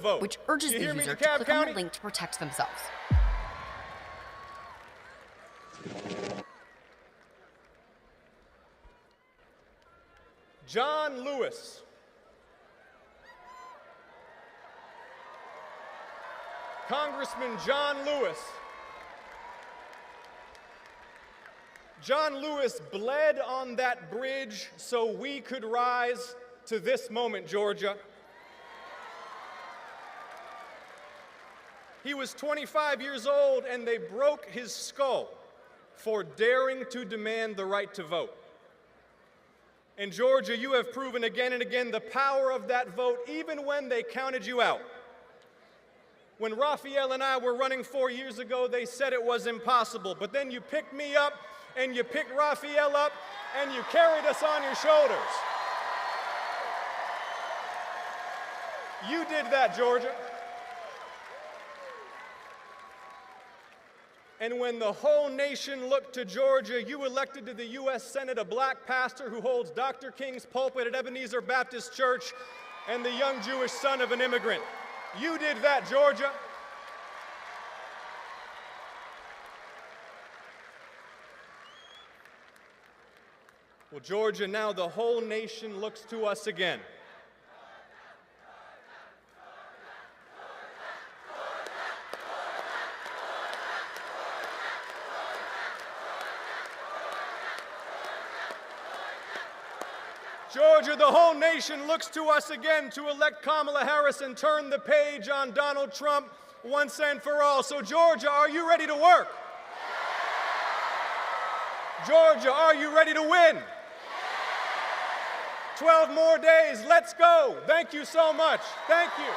vote. Which urges the user to click on the link to protect themselves. John Lewis. Congressman John Lewis. John Lewis bled on that bridge so we could rise to this moment, Georgia. He was 25 years old and they broke his skull for daring to demand the right to vote. In Georgia, you have proven again and again the power of that vote, even when they counted you out. When Raphael and I were running 4 years ago, they said it was impossible, but then you picked me up and you picked Raphael up and you carried us on your shoulders. You did that, Georgia. And when the whole nation looked to Georgia, you elected to the U.S. Senate a black pastor who holds Dr. King's pulpit at Ebenezer Baptist Church and the young Jewish son of an immigrant. You did that, Georgia. Well, Georgia, now the whole nation looks to us again. Georgia, the whole nation looks to us again to elect Kamala Harris and turn the page on Donald Trump once and for all. So, Georgia, are you ready to work? Georgia, are you ready to win? 12 more days. Let's go. Thank you so much. Thank you.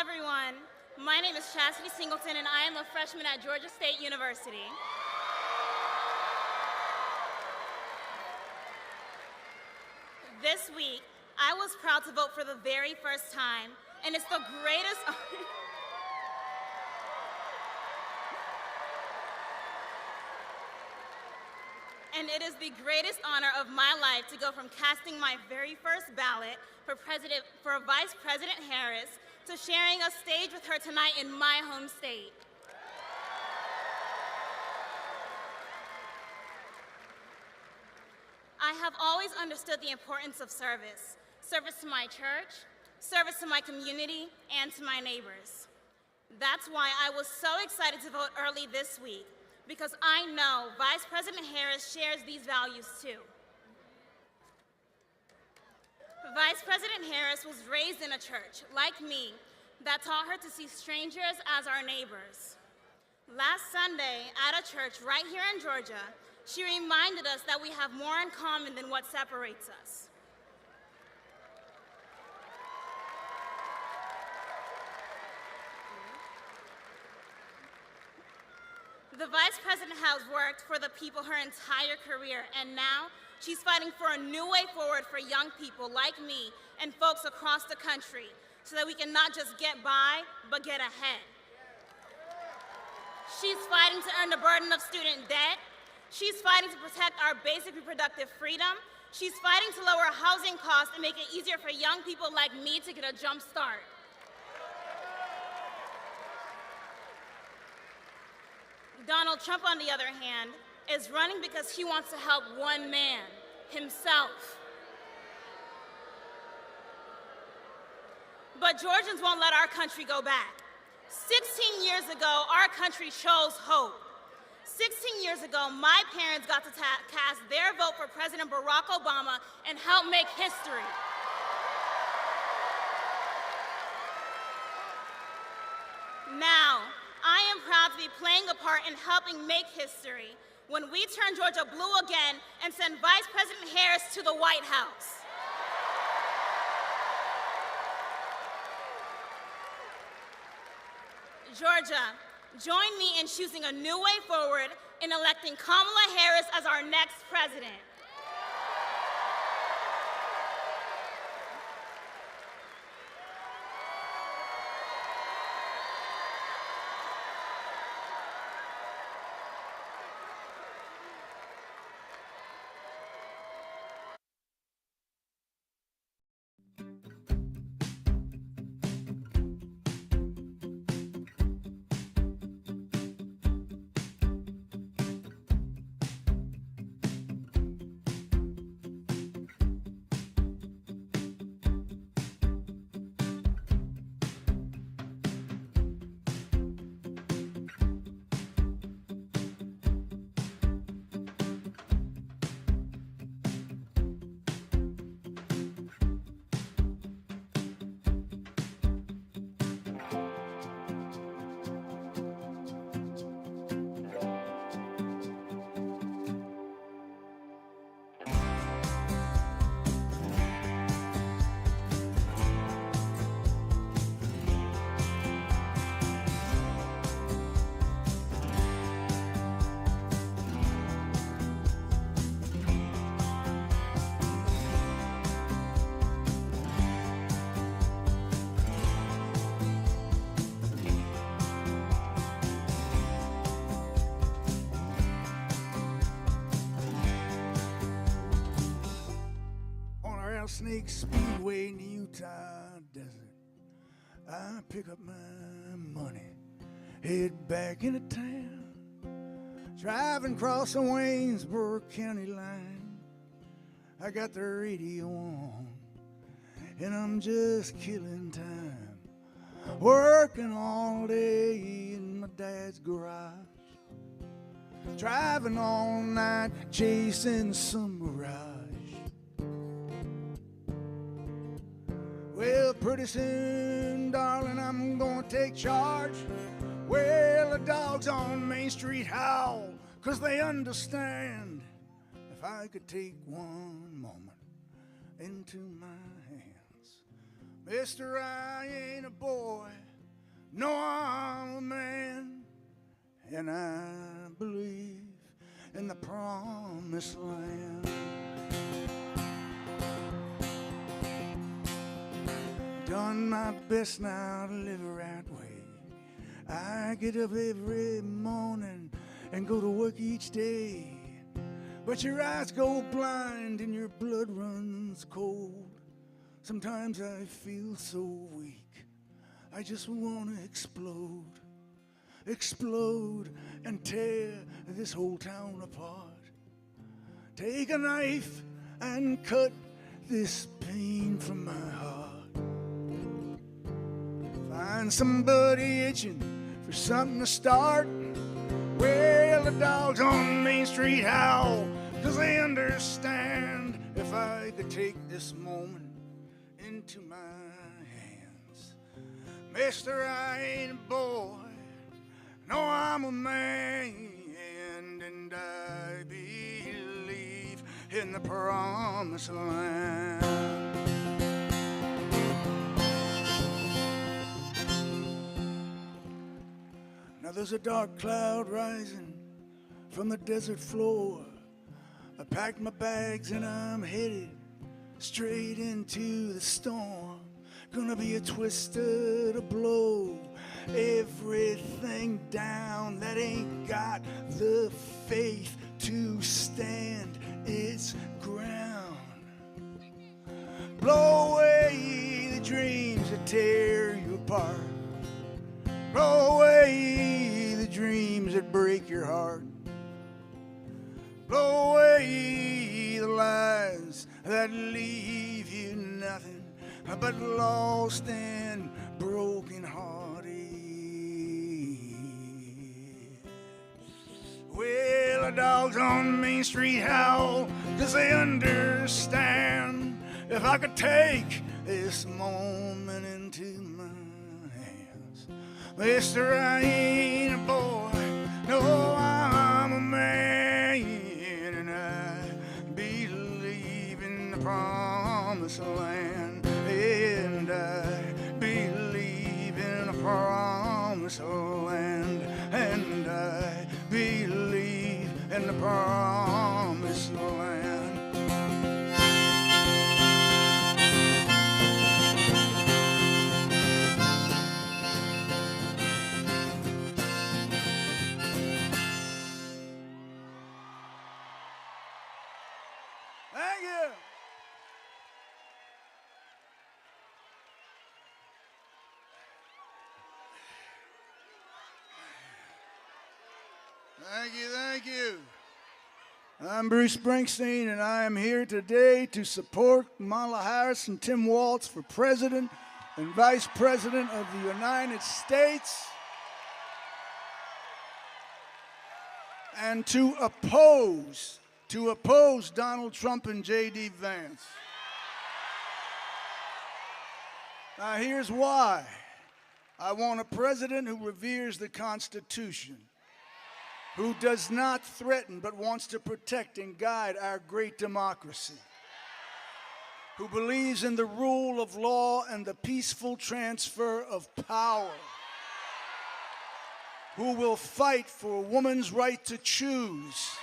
everyone. My name is Chastity Singleton, and I am a freshman at Georgia State University. This week, I was proud to vote for the very first time, and it's the greatest and it is the greatest honor of my life to go from casting my very first ballot for Vice President Harris to sharing a stage with her tonight in my home state. I have always understood the importance of service. Service to my church, service to my community, and to my neighbors. That's why I was so excited to vote early this week, because I know Vice President Harris shares these values too. Vice President Harris was raised in a church, like me, that taught her to see strangers as our neighbors. Last Sunday, at a church right here in Georgia, she reminded us that we have more in common than what separates us. The Vice President has worked for the people her entire career, and now she's fighting for a new way forward for young people like me and folks across the country so that we can not just get by, but get ahead. She's fighting to earn the burden of student debt. She's fighting to protect our basic reproductive freedom. She's fighting to lower housing costs and make it easier for young people like me to get a jump start. Donald Trump, on the other hand, is running because he wants to help one man, himself. But Georgians won't let our country go back. 16 years ago, our country chose hope. 16 years ago, my parents got to cast their vote for President Barack Obama and help make history. Now, I am proud to be playing a part in helping make history when we turn Georgia blue again and send Vice President Harris to the White House. Georgia, join me in choosing a new way forward in electing Kamala Harris as our next president. Snake Speedway in the Utah desert, I pick up my money, head back into town, driving across the Waynesboro County line. I got the radio on, and I'm just killing time, working all day in my dad's garage, driving all night, chasing some mirage. Well, pretty soon, darling, I'm gonna take charge. Well, the dogs on Main Street howl, 'cause they understand. If I could take one moment into my hands, mister, I ain't a boy, no, I'm a man, and I believe in the promised land. Done my best now to live the right way. I get up every morning and go to work each day. but your eyes go blind and your blood runs cold. Sometimes I feel so weak, I just want to explode. Explode and tear this whole town apart. Take a knife and cut this pain from my heart. Find somebody itching for something to start. Well, the dogs on Main Street howl, 'cause they understand. If I could take this moment into my hands. Mister, I ain't a boy, no, I'm a man, and I believe in the promised land. Now there's a dark cloud rising from the desert floor. I packed my bags and I'm headed straight into the storm. Gonna be a twister to blow everything down that ain't got the faith to stand its ground. Blow away the dreams that tear you apart. Blow away the dreams that break your heart. Blow away the lies that leave you nothing but lost and broken hearted. Well, the dogs on Main Street howl, 'cause they understand. If I could take this moment into my hands. Mister, I ain't a boy, no, I'm a man, and I believe in the promised land, and I believe in the promised land, and I believe in the promised land. Thank you. Thank you, thank you. I'm Bruce Springsteen, and I am here today to support Kamala Harris and Tim Walz for President and Vice President of the United States, and to oppose Donald Trump and J.D. Vance. Now, here's why. I want a president who reveres the Constitution, who does not threaten but wants to protect and guide our great democracy, who believes in the rule of law and the peaceful transfer of power, who will fight for a woman's right to choose,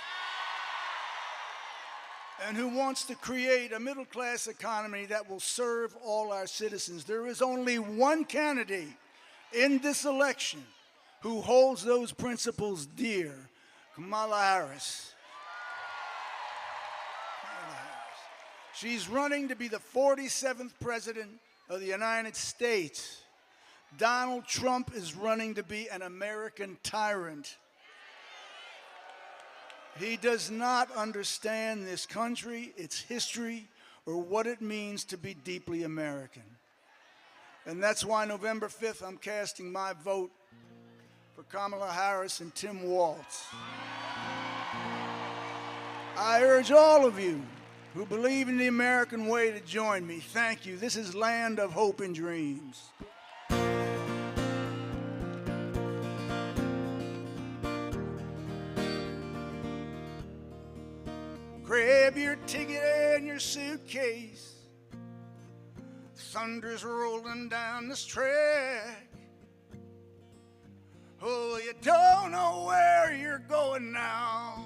and who wants to create a middle-class economy that will serve all our citizens. There is only one candidate in this election who holds those principles dear: Kamala Harris. She's running to be the 47th President of the United States. Donald Trump is running to be an American tyrant. He does not understand this country, its history, or what it means to be deeply American. And that's why November 5th, I'm casting my vote for Kamala Harris and Tim Walz. I urge all of you who believe in the American way to join me. Thank you. This is Land of Hope and Dreams. Grab your ticket and your suitcase. Thunder's rolling down this track. Oh, you don't know where you're going now,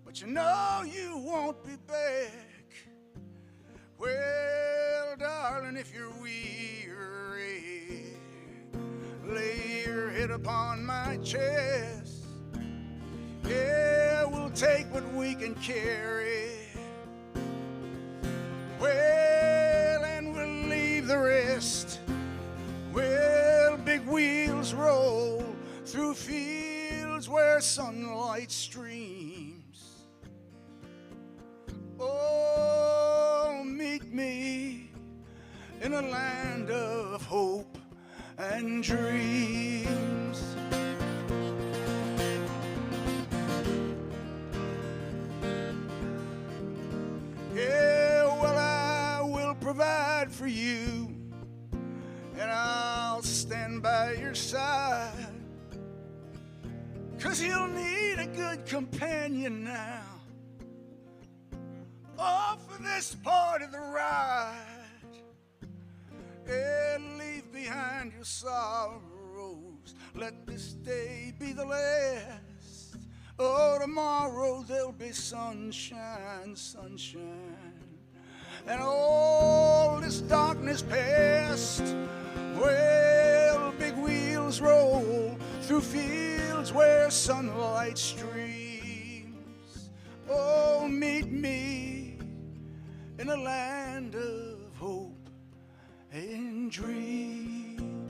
but you know you won't be back. Well, darling, if you're weary, lay your head upon my chest. Yeah, we'll take what we can carry. Well, and we'll leave the rest. Well, big wheels roll through fields where sunlight streams. Oh, meet me in a land of hope and dreams. Yeah, well, I will provide for you, and I'll stand by your side, 'cause you'll need a good companion now. Oh, for this part of the ride. And leave behind your sorrows. Let this day be the last. Oh, tomorrow there'll be sunshine, sunshine. And all this darkness past. Well, big wheels roll through fields where sunlight streams. Oh, meet me in a land of hope and dream.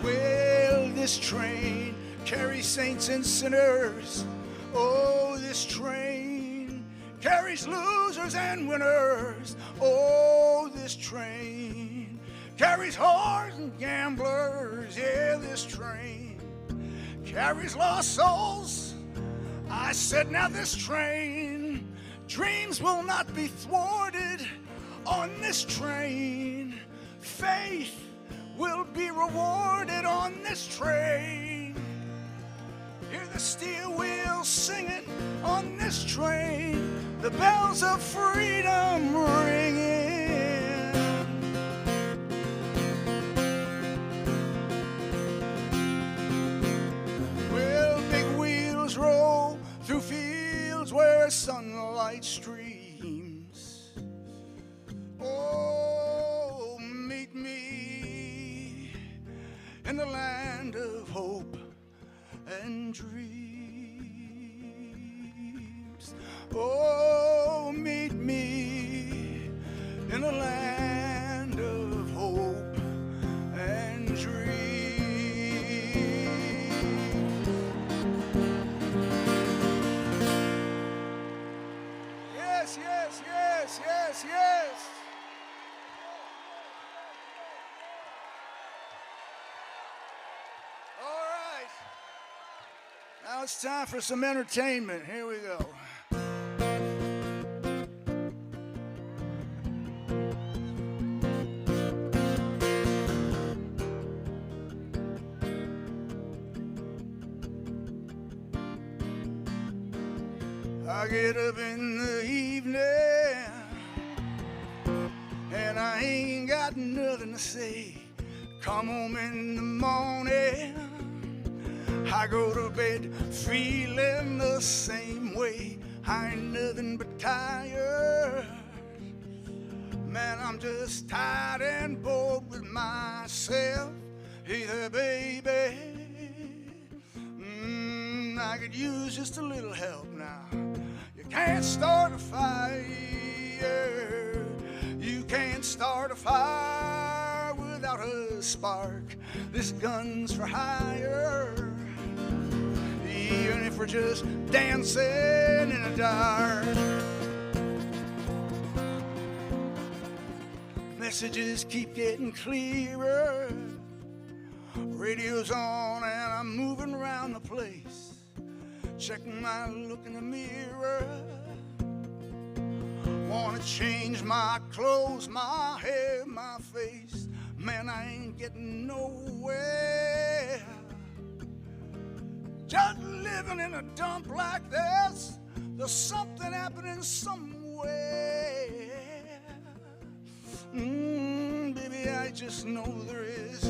Well, this train carries saints and sinners. Oh, this train carries losers and winners. Oh, this train carries whores and gamblers. Yeah, this train carries lost souls. I said, now this train, dreams will not be thwarted. On this train, faith will be rewarded. On this train, hear the steel wheels singing. On this train, the bells of freedom ringing. Well, big wheels roll through fields where sunlight streams. Oh, meet me in the land of hope and dreams. Oh, meet me in the land of hope and dreams. Yes, yes, yes, yes, yes. Now it's time for some entertainment. Here we go. I get up in the evening and I ain't got nothing to say. Come home in the morning, I go to bed feeling the same way. I ain't nothing but tired. Man, I'm just tired and bored with myself. Hey there, baby. I could use just a little help now. You can't start a fire. You can't start a fire without a spark. This gun's for hire. Even if we're just dancing in the dark. Messages keep getting clearer. Radio's on and I'm moving around the place, checking my look in the mirror. Wanna change my clothes, my hair, my face. Man, I ain't getting nowhere. Just living in a dump like this. There's something happening somewhere. Baby, I just know there is.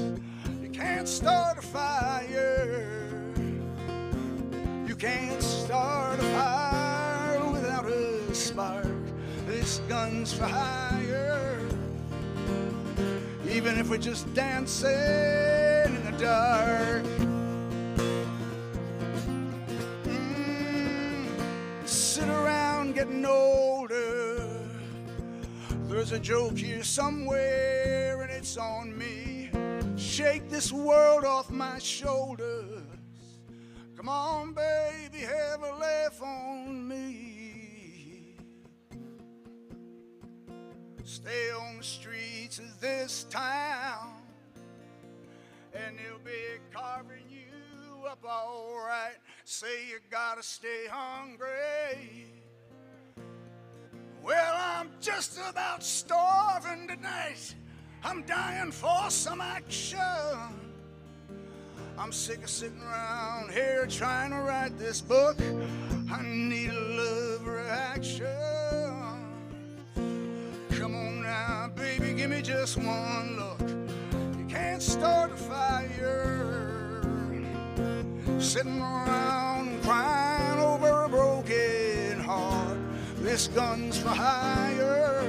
You can't start a fire. You can't start a fire without a spark. This gun's for hire. Even if we're just dancing in the dark. getting older. There's a joke here somewhere, and it's on me. Shake this world off my shoulders. Come on, baby, have a laugh on me. Stay on the streets of this town, and they'll be carving you up all right. Say you gotta stay hungry. Well, I'm just about starving tonight. I'm dying for some action. I'm sick of sitting around here trying to write this book. I need a love reaction. Come on now, baby, give me just one look. You can't start a fire sitting around crying over a broken heart. This gun's for hire.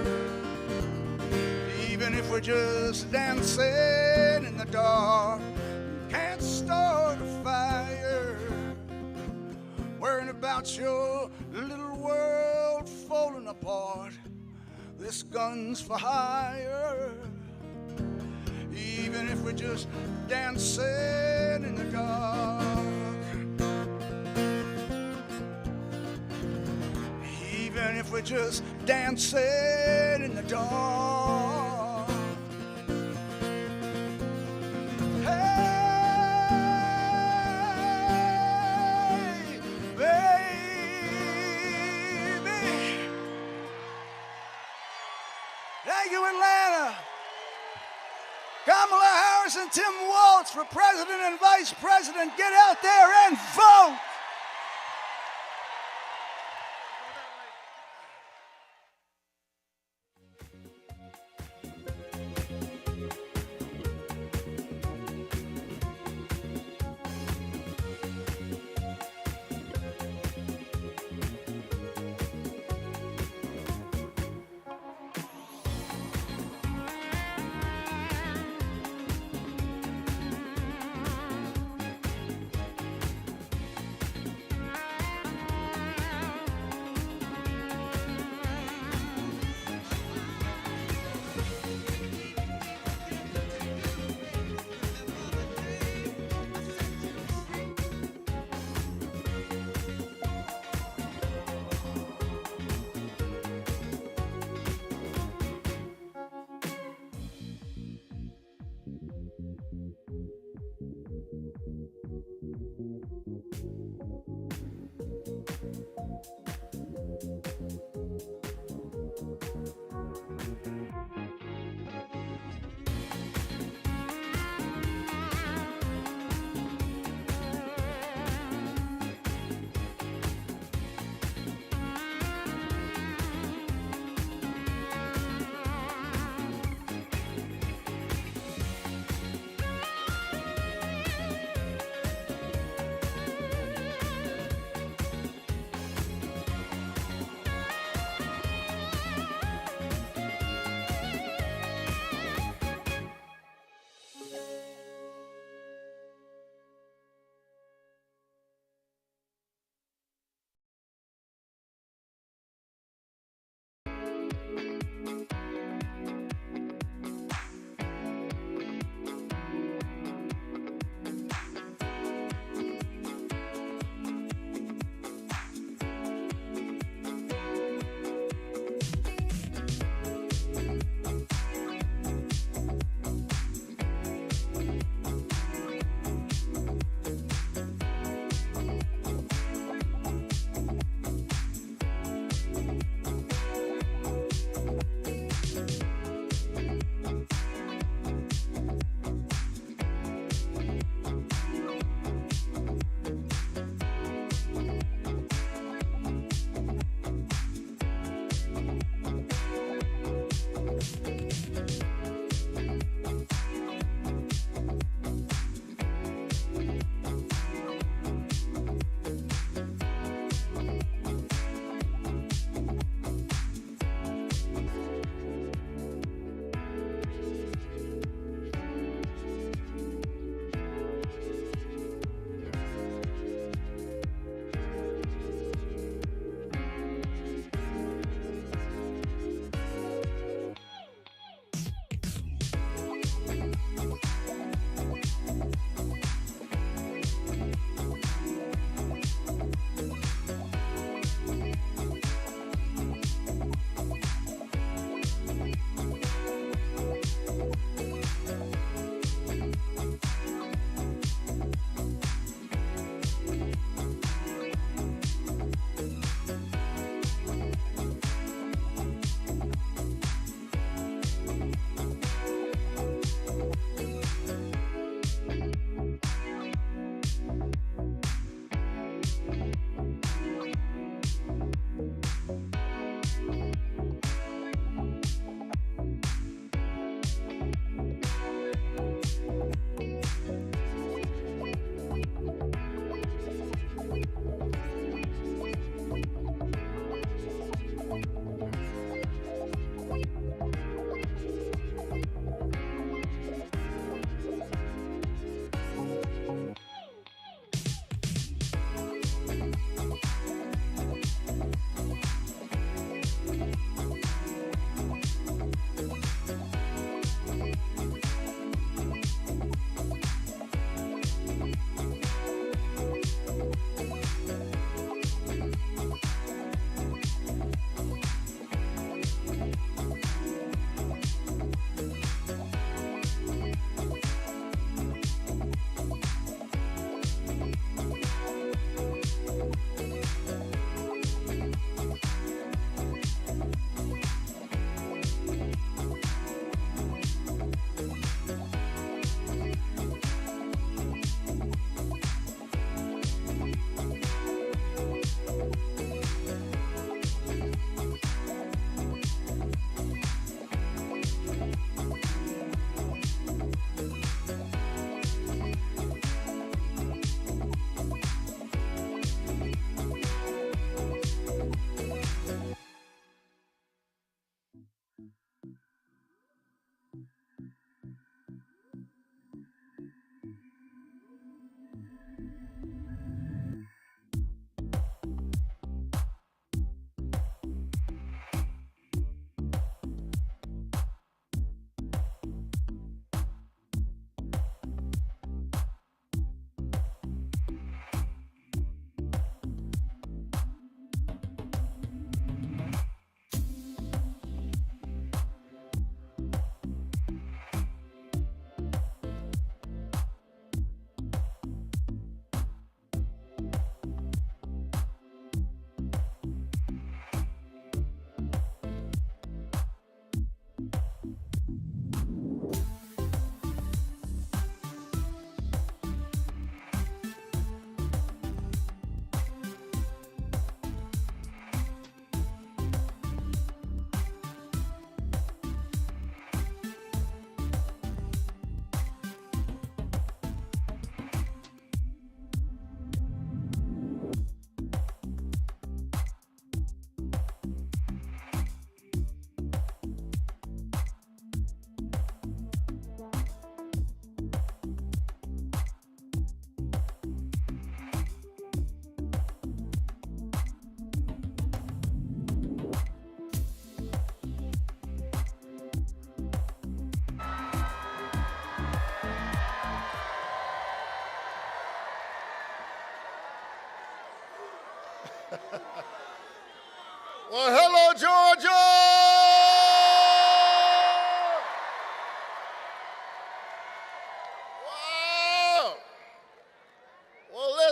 Even if we're just dancing in the dark, you can't start a fire worrying about your little world falling apart. This gun's for hire. Even if we're just dancing in the dark. Even if we're just dancing in the dark. Hey, baby. Thank you, Atlanta. Kamala Harris and Tim Walz for president and vice president. Get out there and vote.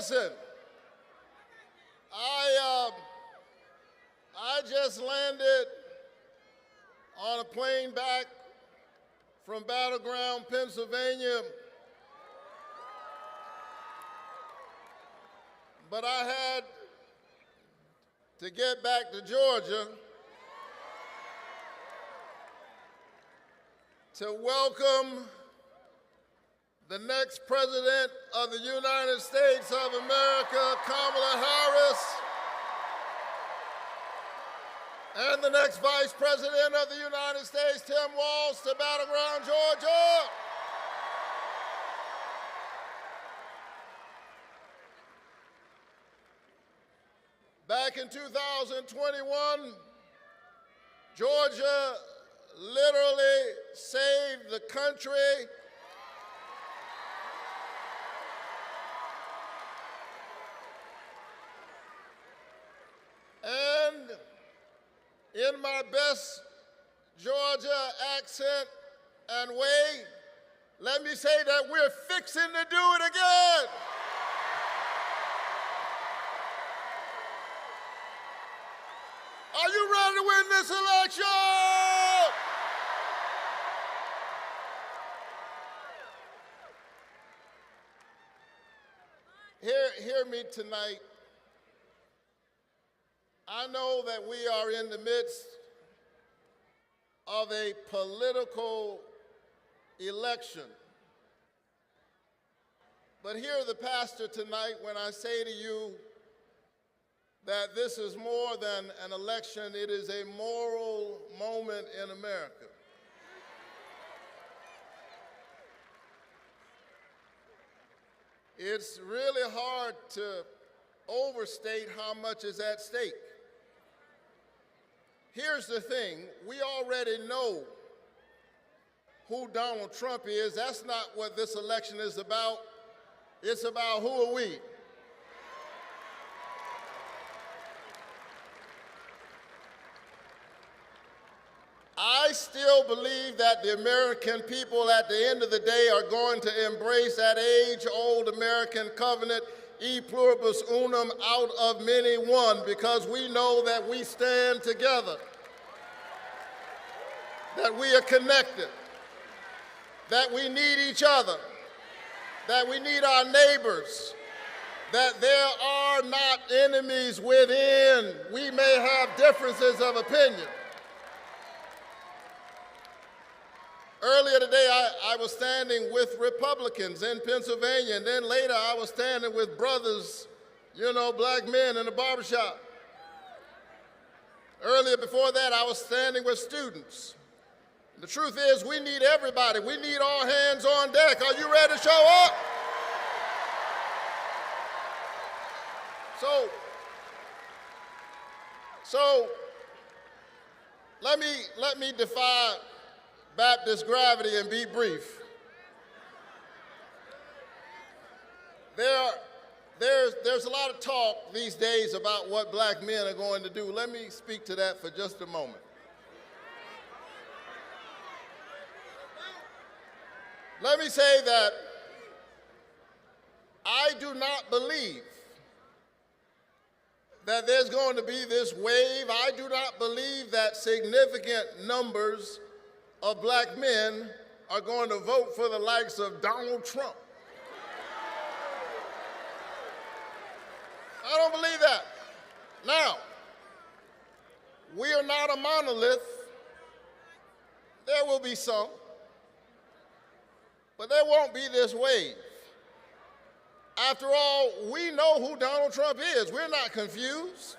listen, I just landed on a plane back from Battleground, Pennsylvania, but I had to get back to Georgia to welcome the next President of the United States of America, Kamala Harris, and the next Vice President of the United States, Tim Walz, to Battleground, Georgia. Back in 2021, Georgia literally saved the country and in my best Georgia accent and way, let me say that we're fixing to do it again. Are you ready to win this election? Hear me tonight. I know that we are in the midst of a political election. But hear the pastor tonight when I say to you that this is more than an election, it is a moral moment in America. It's really hard to overstate how much is at stake. Here's the thing, we already know who Donald Trump is. That's not what this election is about. It's about who are we. I still believe that the American people at the end of the day are going to embrace that age-old American covenant, e pluribus unum, out of many one, because we know that we stand together, that we are connected, that we need each other, that we need our neighbors, that there are not enemies within. We may have differences of opinion. Earlier today, I was standing with Republicans in Pennsylvania, and then later I was standing with brothers, you know, black men in the barbershop. Earlier before that, I was standing with students. The truth is, we need everybody. We need all hands on deck. Are you ready to show up? So let me defy Baptist gravity and be brief. There's a lot of talk these days about what black men are going to do. Let me speak to that for just a moment. Let me say that I do not believe that there's going to be this wave. I do not believe that significant numbers of black men are going to vote for the likes of Donald Trump. I don't believe that. Now, we are not a monolith. There will be some, but there won't be this wave. After all, we know who Donald Trump is. We're not confused.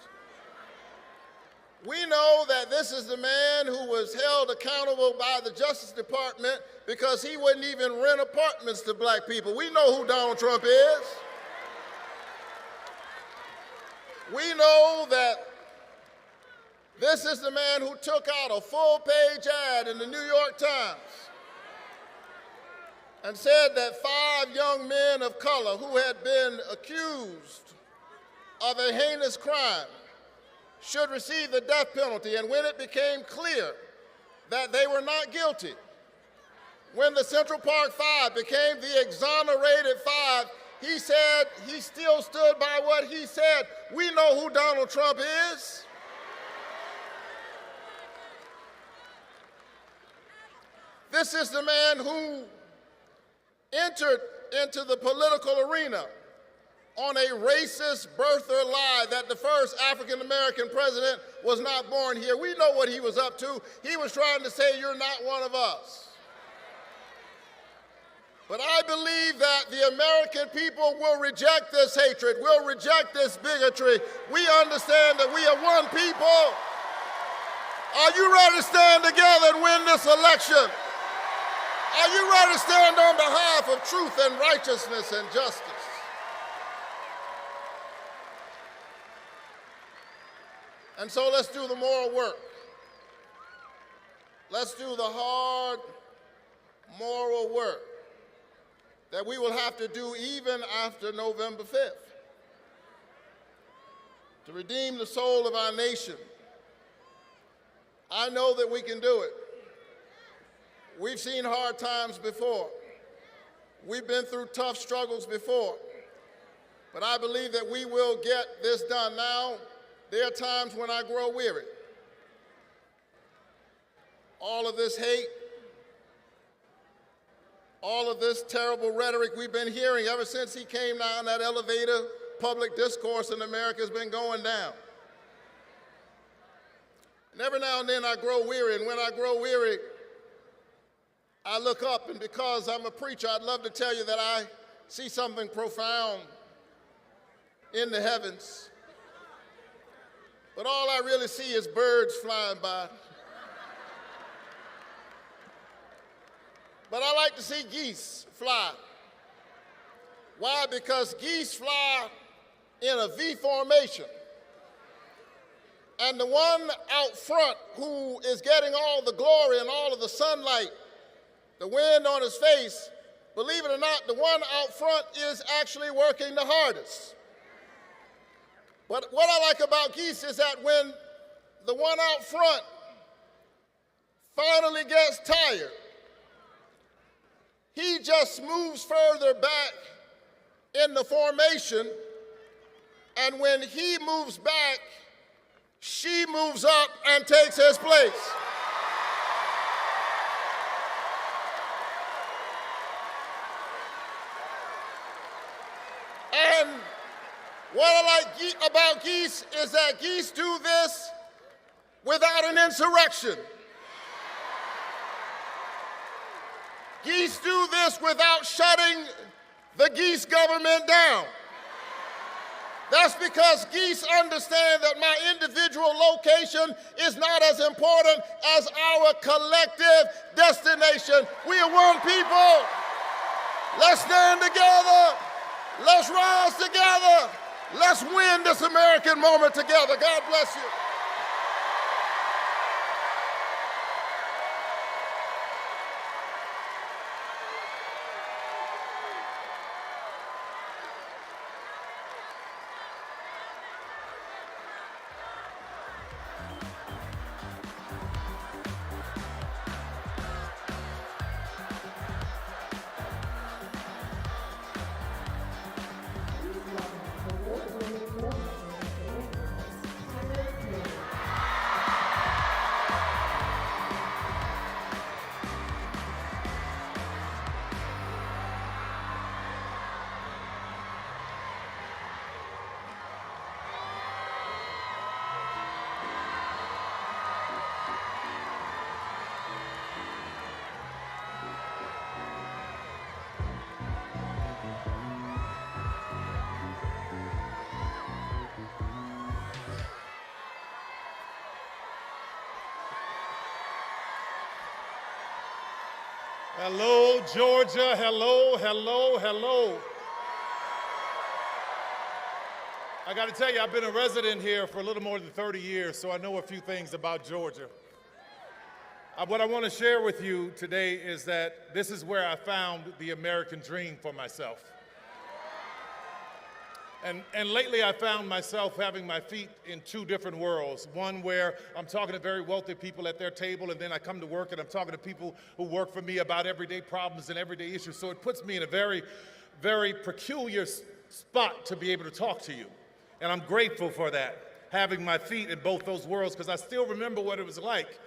We know that this is the man who was held accountable by the Justice Department because he wouldn't even rent apartments to black people. We know who Donald Trump is. We know that this is the man who took out a full-page ad in the New York Times and said that 5 young men of color who had been accused of a heinous crime should receive the death penalty. And when it became clear that they were not guilty, when the Central Park 5 became the exonerated 5, He said he still stood by what he said. We know who Donald Trump is. This is the man who entered into the political arena on a racist birther lie that the first African-American president was not born here. We know what he was up to. He was trying to say, you're not one of us. But I believe that the American people will reject this hatred, will reject this bigotry. We understand that we are one people. Are you ready to stand together and win this election? Are you ready to stand on behalf of truth and righteousness and justice? And so let's do the moral work. Let's do the hard moral work that we will have to do even after November 5th to redeem the soul of our nation. I know that we can do it. We've seen hard times before. We've been through tough struggles before. But I believe that we will get this done. Now, there are times when I grow weary. All of this hate, all of this terrible rhetoric we've been hearing ever since he came down that elevator, public discourse in America has been going down. And every now and then I grow weary, and when I grow weary, I look up, and because I'm a preacher, I'd love to tell you that I see something profound in the heavens. But all I really see is birds flying by. But I like to see geese fly. Why? Because geese fly in a V formation. And the one out front who is getting all the glory and all of the sunlight, the wind on his face, believe it or not, the one out front is actually working the hardest. But what I like about geese is that when the one out front finally gets tired, he just moves further back in the formation, and when he moves back, she moves up and takes his place. And what I like about geese is that geese do this without an insurrection. Geese do this without shutting the geese government down. That's because geese understand that my individual location is not as important as our collective destination. We are one people. Let's stand together. Let's rise together. Let's win this American moment together. God bless you. Hello, Georgia. Hello, hello, hello. I got to tell you, I've been a resident here for a little more than 30 years, so I know a few things about Georgia. What I want to share with you today is that this is where I found the American dream for myself. And lately I found myself having my feet in two different worlds. One where I'm talking to very wealthy people at their table, and then I come to work and I'm talking to people who work for me about everyday problems and everyday issues. So it puts me in a very, very peculiar spot to be able to talk to you. And I'm grateful for that, having my feet in both those worlds, because I still remember what it was like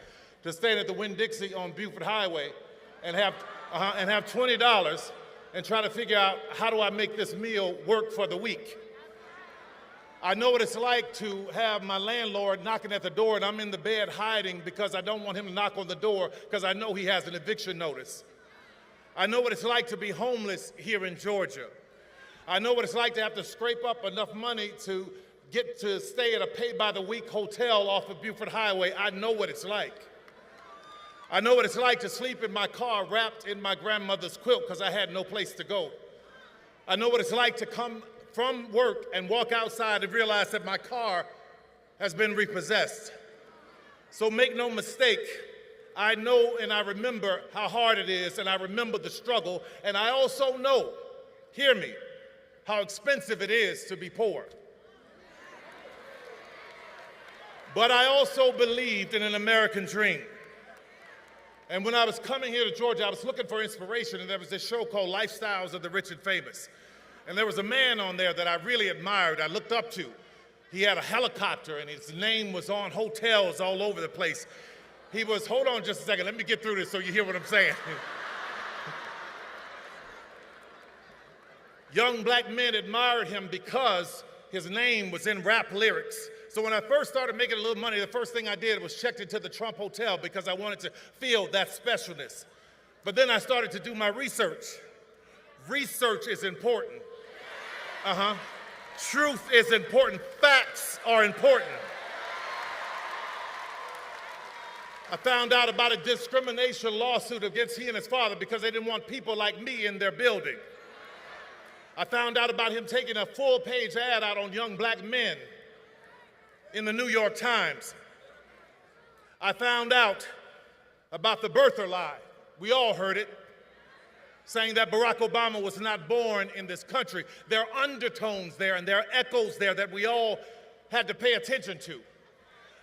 to stand at the Winn-Dixie on Buford Highway and have $20 and try to figure out, how do I make this meal work for the week? I know what it's like to have my landlord knocking at the door and I'm in the bed hiding because I don't want him to knock on the door because I know he has an eviction notice. I know what it's like to be homeless here in Georgia. I know what it's like to have to scrape up enough money to get to stay at a pay-by-the-week hotel off of Buford Highway. I know what it's like. I know what it's like to sleep in my car wrapped in my grandmother's quilt because I had no place to go. I know what it's like to come from work and walk outside and realize that my car has been repossessed. So make no mistake, I know and I remember how hard it is, and I remember the struggle, and I also know, hear me, how expensive it is to be poor. But I also believed in an American dream. And when I was coming here to Georgia, I was looking for inspiration, and there was this show called Lifestyles of the Rich and Famous. And there was a man on there that I really admired, I looked up to. He had a helicopter, and his name was on hotels all over the place. He was, hold on just a second, let me get through this so you hear what I'm saying. Young black men admired him because his name was in rap lyrics. So when I first started making a little money, the first thing I did was checked into the Trump Hotel because I wanted to feel that specialness. But then I started to do my research. Research is important. Truth is important. Facts are important. I found out about a discrimination lawsuit against he and his father because they didn't want people like me in their building. I found out about him taking a full-page ad out on young black men in the New York Times. I found out about the birther lie. We all heard it, saying that Barack Obama was not born in this country. There are undertones there and there are echoes there that we all had to pay attention to.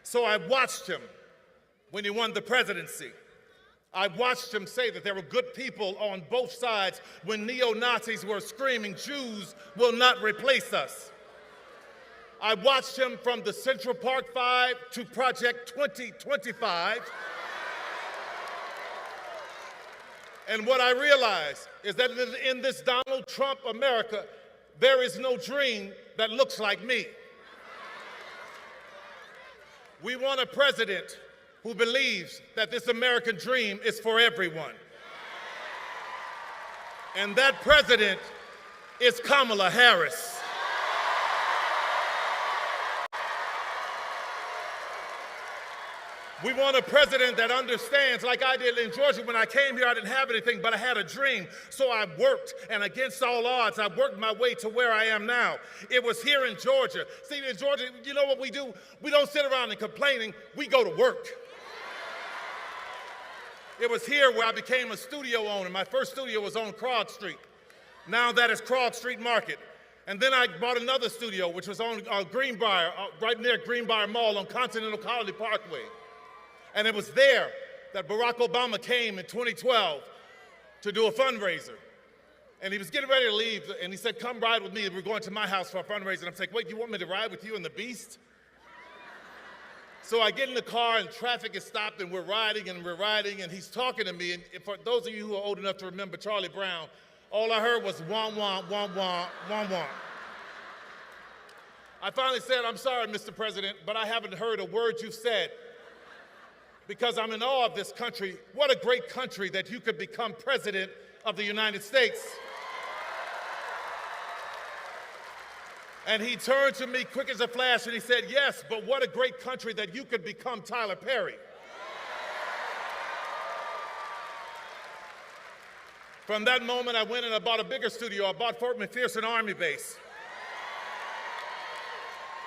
So I watched him when he won the presidency. I watched him say that there were good people on both sides when neo-Nazis were screaming, "Jews will not replace us." I watched him from the Central Park 5 to Project 2025. And what I realized is that in this Donald Trump America, there is no dream that looks like me. We want a president who believes that this American dream is for everyone. And that president is Kamala Harris. We want a president that understands, like I did in Georgia. When I came here, I didn't have anything, but I had a dream. So I worked, and against all odds, I worked my way to where I am now. It was here in Georgia. See, in Georgia, you know what we do? We don't sit around and complaining. We go to work. It was here where I became a studio owner. My first studio was on Krog Street. Now that is Krog Street Market. And then I bought another studio, which was on Greenbrier, right near Greenbrier Mall on Continental Colony Parkway. And it was there that Barack Obama came in 2012 to do a fundraiser. And he was getting ready to leave, and he said, "Come ride with me. We're going to my house for a fundraiser." And I'm like, "Wait, you want me to ride with you in the Beast?" So I get in the car, and traffic is stopped, and we're riding, and he's talking to me. And for those of you who are old enough to remember Charlie Brown, all I heard was wah, wah, wah, wah, wah, wah. I finally said, "I'm sorry, Mr. President, but I haven't heard a word you've said, because I'm in awe of this country. What a great country that you could become president of the United States." And he turned to me quick as a flash and he said, "Yes, but what a great country that you could become Tyler Perry." From that moment, I went and I bought a bigger studio. I bought Fort McPherson Army Base.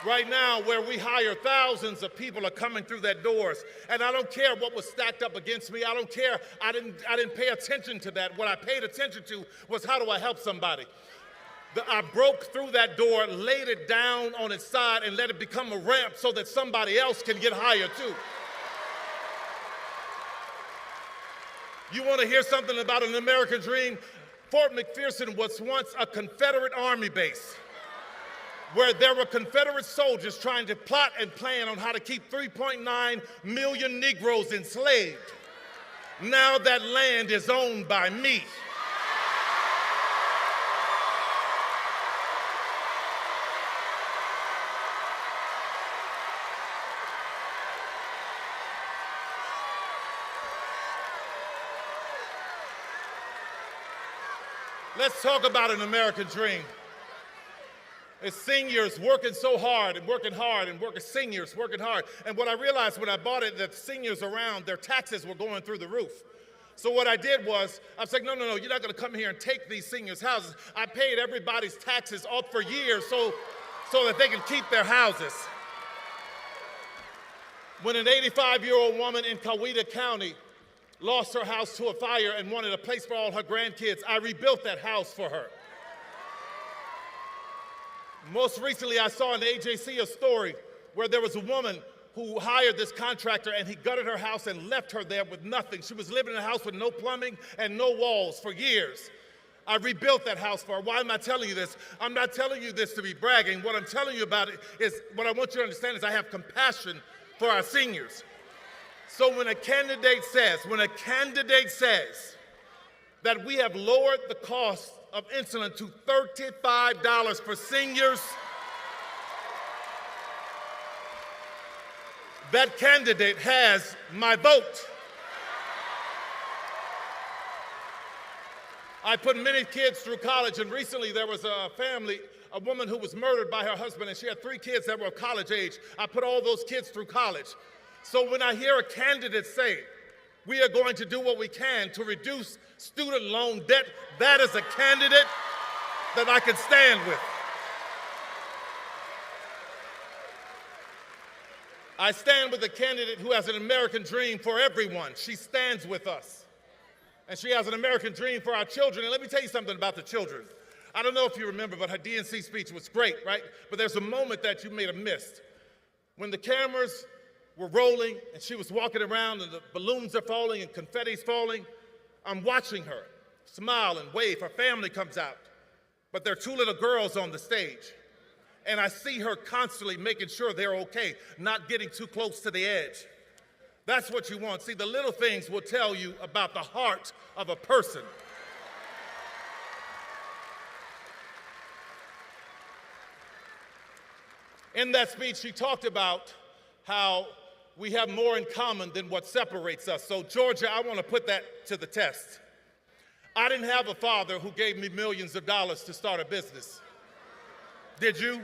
Right now, where we hire thousands of people are coming through that doors. And I don't care what was stacked up against me. I don't care. I didn't pay attention to that. What I paid attention to was, how do I help somebody? I broke through that door, laid it down on its side, and let it become a ramp so that somebody else can get higher too. You want to hear something about an American dream? Fort McPherson was once a Confederate Army base where there were Confederate soldiers trying to plot and plan on how to keep 3.9 million Negroes enslaved. Now that land is owned by me. Let's talk about an American dream. It's seniors working so hard and working hard and seniors working hard. And what I realized when I bought it, that seniors around, their taxes were going through the roof. So what I did was, I was like, no, you're not gonna come here and take these seniors' houses. I paid everybody's taxes off for years so that they can keep their houses. When an 85-year-old woman in Coweta County lost her house to a fire and wanted a place for all her grandkids, I rebuilt that house for her. Most recently, I saw in the AJC a story where there was a woman who hired this contractor and he gutted her house and left her there with nothing. She was living in a house with no plumbing and no walls for years. I rebuilt that house for her. Why am I telling you this? I'm not telling you this to be bragging. What I'm telling you about it is, what I want you to understand is I have compassion for our seniors. So when a candidate says that we have lowered the cost of insulin to $35 for seniors, that candidate has my vote. I put many kids through college, and recently there was a woman who was murdered by her husband, and she had 3 kids that were of college age. I put all those kids through college. So when I hear a candidate say, we are going to do what we can to reduce student loan debt, that is a candidate that I can stand with. I stand with a candidate who has an American dream for everyone. She stands with us. And she has an American dream for our children. And let me tell you something about the children. I don't know if you remember, but her DNC speech was great, right? But there's a moment that you may have missed. When the cameras were rolling and she was walking around and the balloons are falling and confetti's falling, I'm watching her smile and wave. Her family comes out, but there are 2 little girls on the stage. And I see her constantly making sure they're okay, not getting too close to the edge. That's what you want. See, the little things will tell you about the heart of a person. In that speech, she talked about how we have more in common than what separates us. So, Georgia, I want to put that to the test. I didn't have a father who gave me millions of dollars to start a business. Did you?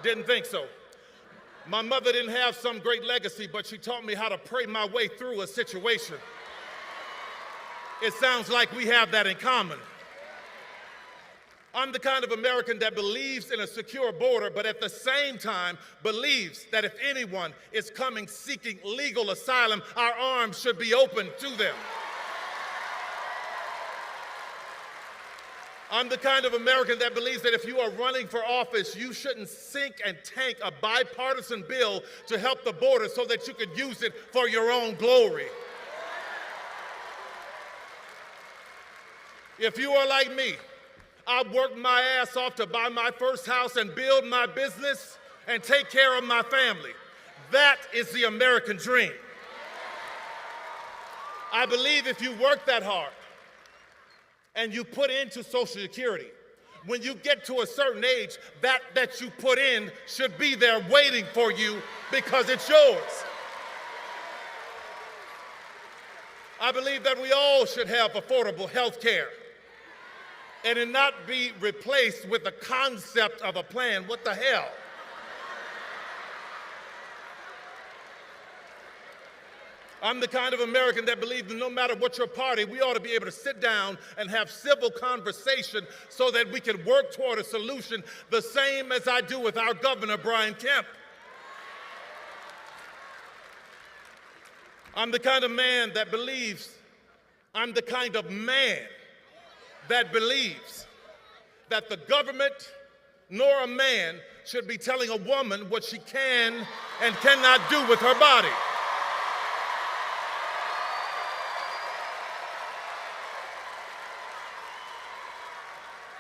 Didn't think so. My mother didn't have some great legacy, but she taught me how to pray my way through a situation. It sounds like we have that in common. I'm the kind of American that believes in a secure border, but at the same time believes that if anyone is coming seeking legal asylum, our arms should be open to them. I'm the kind of American that believes that if you are running for office, you shouldn't sink and tank a bipartisan bill to help the border so that you could use it for your own glory. If you are like me, I worked my ass off to buy my first house and build my business and take care of my family. That is the American dream. I believe if you work that hard and you put into Social Security, when you get to a certain age, that you put in should be there waiting for you because it's yours. I believe that we all should have affordable health care and it not be replaced with the concept of a plan. What the hell? I'm the kind of American that believes that no matter what your party, we ought to be able to sit down and have civil conversation so that we can work toward a solution, the same as I do with our governor, Brian Kemp. I'm the kind of man that believes, I'm the kind of man that believes that the government nor a man should be telling a woman what she can and cannot do with her body.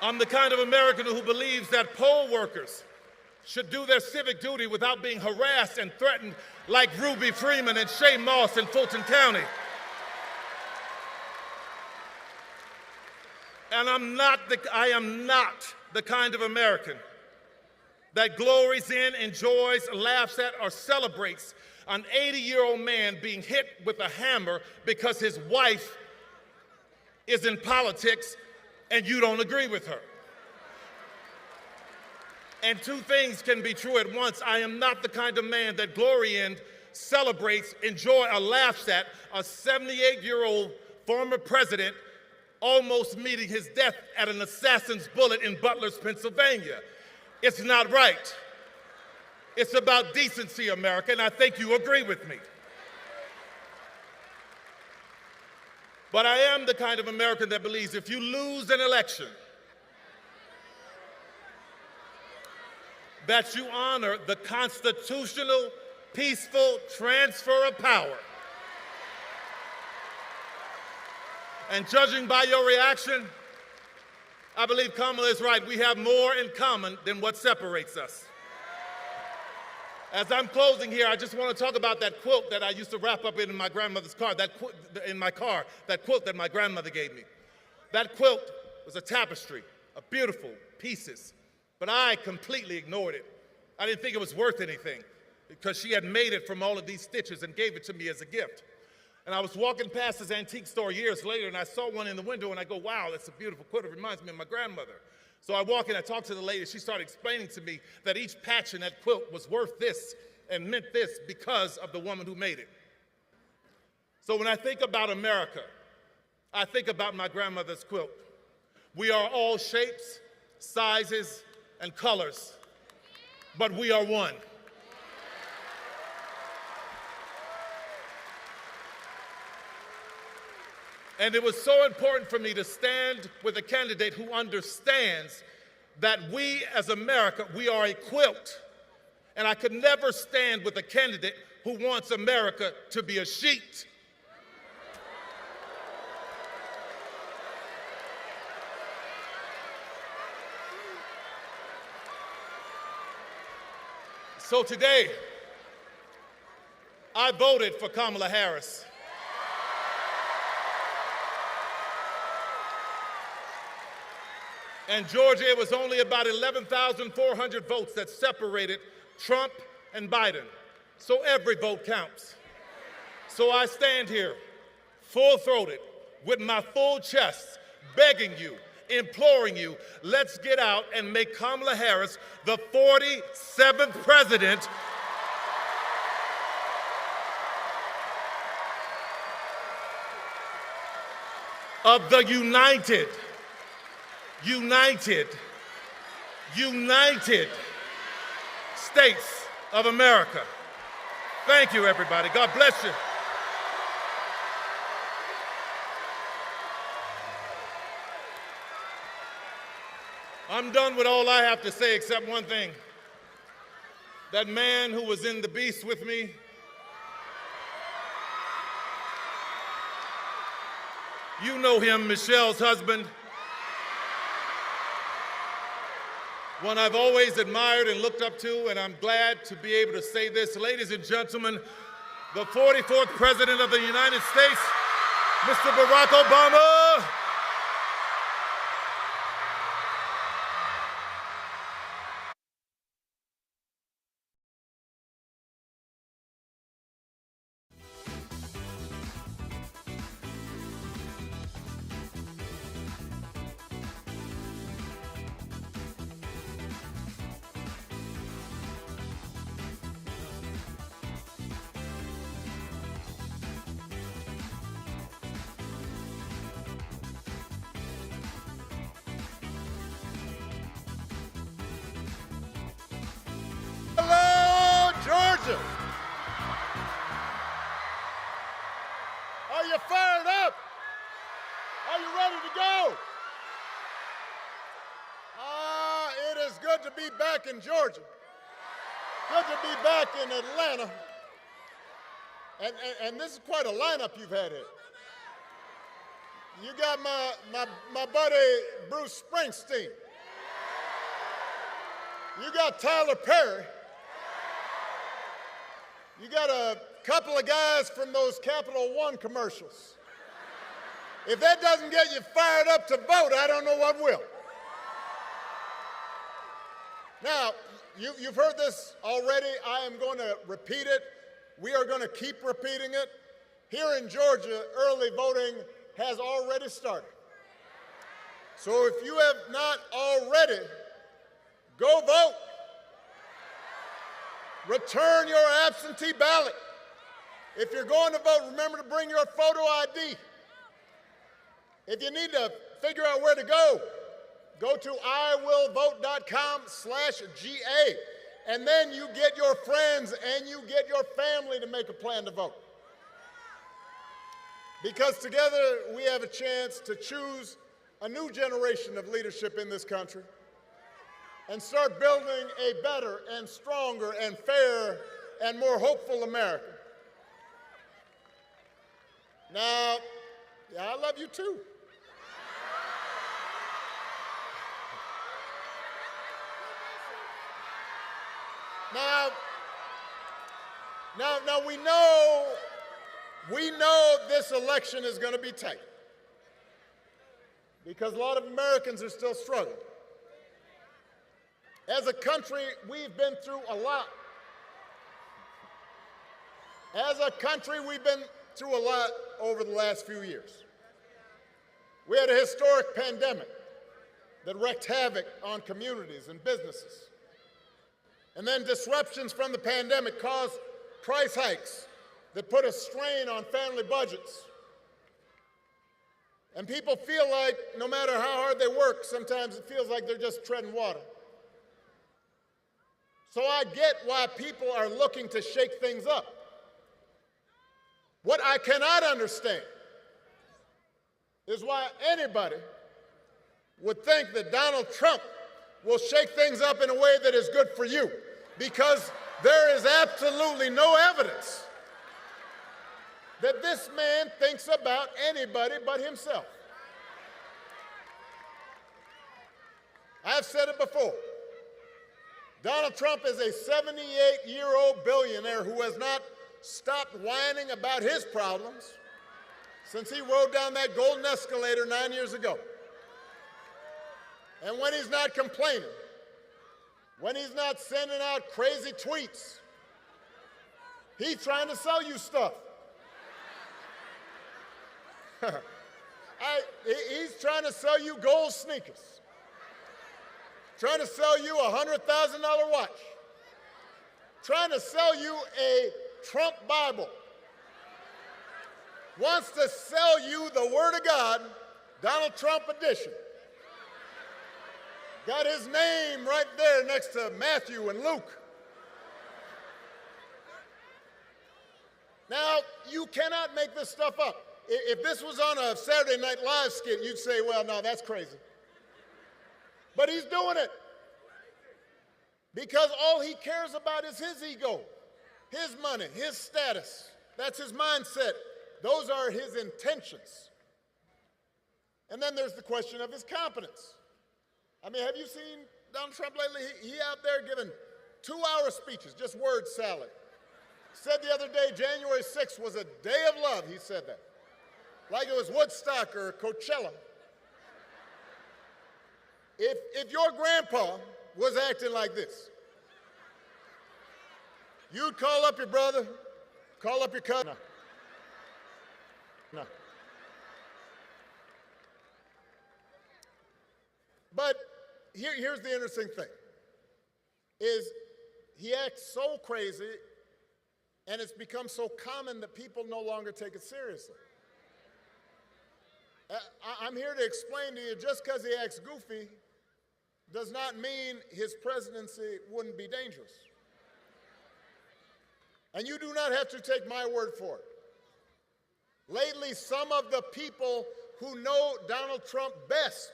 I'm the kind of American who believes that poll workers should do their civic duty without being harassed and threatened like Ruby Freeman and Shay Moss in Fulton County. And I am not the kind of American that glories in, enjoys, laughs at, or celebrates an 80-year-old man being hit with a hammer because his wife is in politics and you don't agree with her. And two things can be true at once. I am not the kind of man that glory in, celebrates, enjoy, or laughs at a 78-year-old former president almost meeting his death at an assassin's bullet in Butler's, Pennsylvania. It's not right. It's about decency, America, and I think you agree with me. But I am the kind of American that believes if you lose an election, that you honor the constitutional, peaceful transfer of power. And judging by your reaction, I believe Kamala is right. We have more in common than what separates us. As I'm closing here, I just want to talk about that quilt that I used to wrap up in my grandmother's car, that quilt that my grandmother gave me. That quilt was a tapestry of beautiful pieces, but I completely ignored it. I didn't think it was worth anything because she had made it from all of these stitches and gave it to me as a gift. And I was walking past this antique store years later, and I saw one in the window, and I go, wow, that's a beautiful quilt. It reminds me of my grandmother. So I walk in, I talk to the lady. She started explaining to me that each patch in that quilt was worth this and meant this because of the woman who made it. So when I think about America, I think about my grandmother's quilt. We are all shapes, sizes, and colors, but we are one. And it was so important for me to stand with a candidate who understands that we as America, we are a quilt. And I could never stand with a candidate who wants America to be a sheet. So today, I voted for Kamala Harris. And Georgia, it was only about 11,400 votes that separated Trump and Biden. So every vote counts. So I stand here, full-throated, with my full chest, begging you, imploring you, let's get out and make Kamala Harris the 47th president of the United States of America. Thank you, everybody. God bless you. I'm done with all I have to say except one thing. That man who was in the beast with me, you know him, Michelle's husband. One I've always admired and looked up to, and I'm glad to be able to say this. Ladies and gentlemen, the 44th President of the United States, Mr. Barack Obama. Hello, Georgia. Are you fired up? Are you ready to go? It is good to be back in Georgia. Good to be back in Atlanta. And this is quite a lineup you've had here. You got my buddy Bruce Springsteen. You got Tyler Perry. You got a couple of guys from those Capital One commercials. If that doesn't get you fired up to vote, I don't know what will. Now, you've heard this already. I am going to repeat it. We are going to keep repeating it. Here in Georgia, early voting has already started. So if you have not already, go vote. Return your absentee ballot. If you're going to vote, remember to bring your photo ID. If you need to figure out where to go to iwillvote.com/GA, and then you get your friends and you get your family to make a plan to vote. Because together we have a chance to choose a new generation of leadership in this country and start building a better and stronger and fairer and more hopeful America. Now, I love you too. Now we know this election is going to be tight because a lot of Americans are still struggling. As a country, we've been through a lot. As a country, we've been through a lot over the last few years. We had a historic pandemic that wreaked havoc on communities and businesses. And then disruptions from the pandemic caused price hikes that put a strain on family budgets. And people feel like no matter how hard they work, sometimes it feels like they're just treading water. So I get why people are looking to shake things up. What I cannot understand is why anybody would think that Donald Trump will shake things up in a way that is good for you, because there is absolutely no evidence that this man thinks about anybody but himself. I've said it before. Donald Trump is a 78-year-old billionaire who has not stopped whining about his problems since he rode down that golden escalator 9 years ago. And when he's not complaining, when he's not sending out crazy tweets, he's trying to sell you stuff. He's trying to sell you gold sneakers, trying to sell you a $100,000 watch, trying to sell you a Trump Bible, wants to sell you the Word of God, Donald Trump edition. Got his name right there next to Matthew and Luke. Now, you cannot make this stuff up. If this was on a Saturday Night Live skit, you'd say, well, no, that's crazy. But he's doing it because all he cares about is his ego, his money, his status. That's his mindset. Those are his intentions. And then there's the question of his competence. I mean, have you seen Donald Trump lately? He out there giving 2-hour speeches, just word salad. Said the other day, January 6th was a day of love, he said that. Like it was Woodstock or Coachella. If your grandpa was acting like this, you'd call up your brother, call up your cousin. No. But here's the interesting thing, is he acts so crazy and it's become so common that people no longer take it seriously. I'm here to explain to you, just because he acts goofy does not mean his presidency wouldn't be dangerous. And you do not have to take my word for it. Lately, some of the people who know Donald Trump best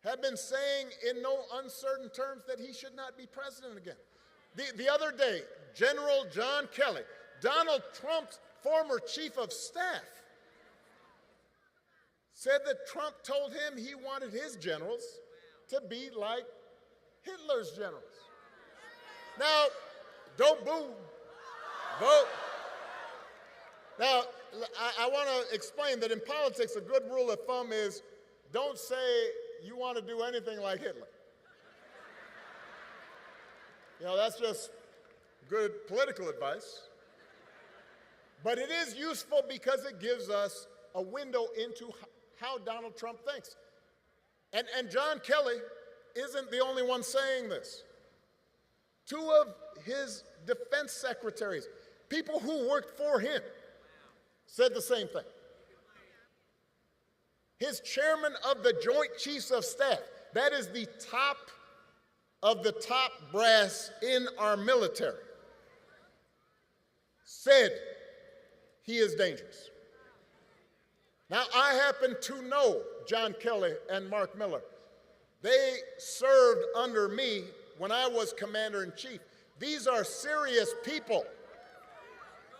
have been saying in no uncertain terms that he should not be president again. The other day, General John Kelly, Donald Trump's former chief of staff, said that Trump told him he wanted his generals to be like Hitler's generals. Now, don't boo, vote. Now, I want to explain that in politics, a good rule of thumb is don't say you want to do anything like Hitler. You know, that's just good political advice. But it is useful because it gives us a window into how Donald Trump thinks. And John Kelly isn't the only one saying this. Two of his defense secretaries, people who worked for him, said the same thing. His chairman of the Joint Chiefs of Staff, that is the top of the top brass in our military, said he is dangerous. Now, I happen to know John Kelly and Mark Miller. They served under me when I was commander-in-chief. These are serious people.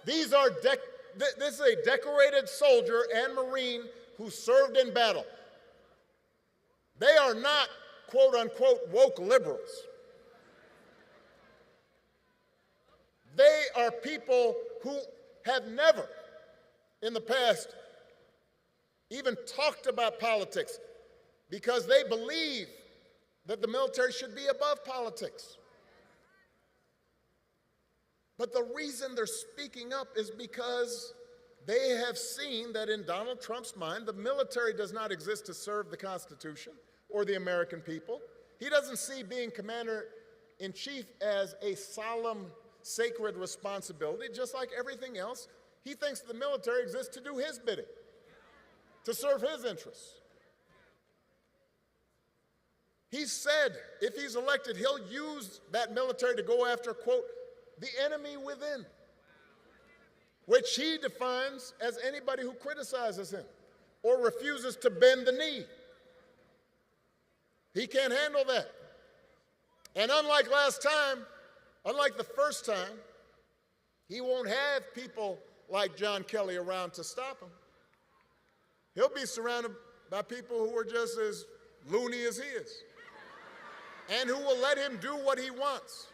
This is a decorated soldier and Marine who served in battle. They are not, quote unquote, woke liberals. They are people who have never in the past even talked about politics because they believe that the military should be above politics. But the reason they're speaking up is because they have seen that in Donald Trump's mind, the military does not exist to serve the Constitution or the American people. He doesn't see being commander-in-chief as a solemn, sacred responsibility, just like everything else. He thinks the military exists to do his bidding, to serve his interests. He said if he's elected, he'll use that military to go after, quote, the enemy within, which he defines as anybody who criticizes him or refuses to bend the knee. He can't handle that. And unlike last time, unlike the first time, he won't have people like John Kelly around to stop him. He'll be surrounded by people who are just as loony as he is and who will let him do what he wants.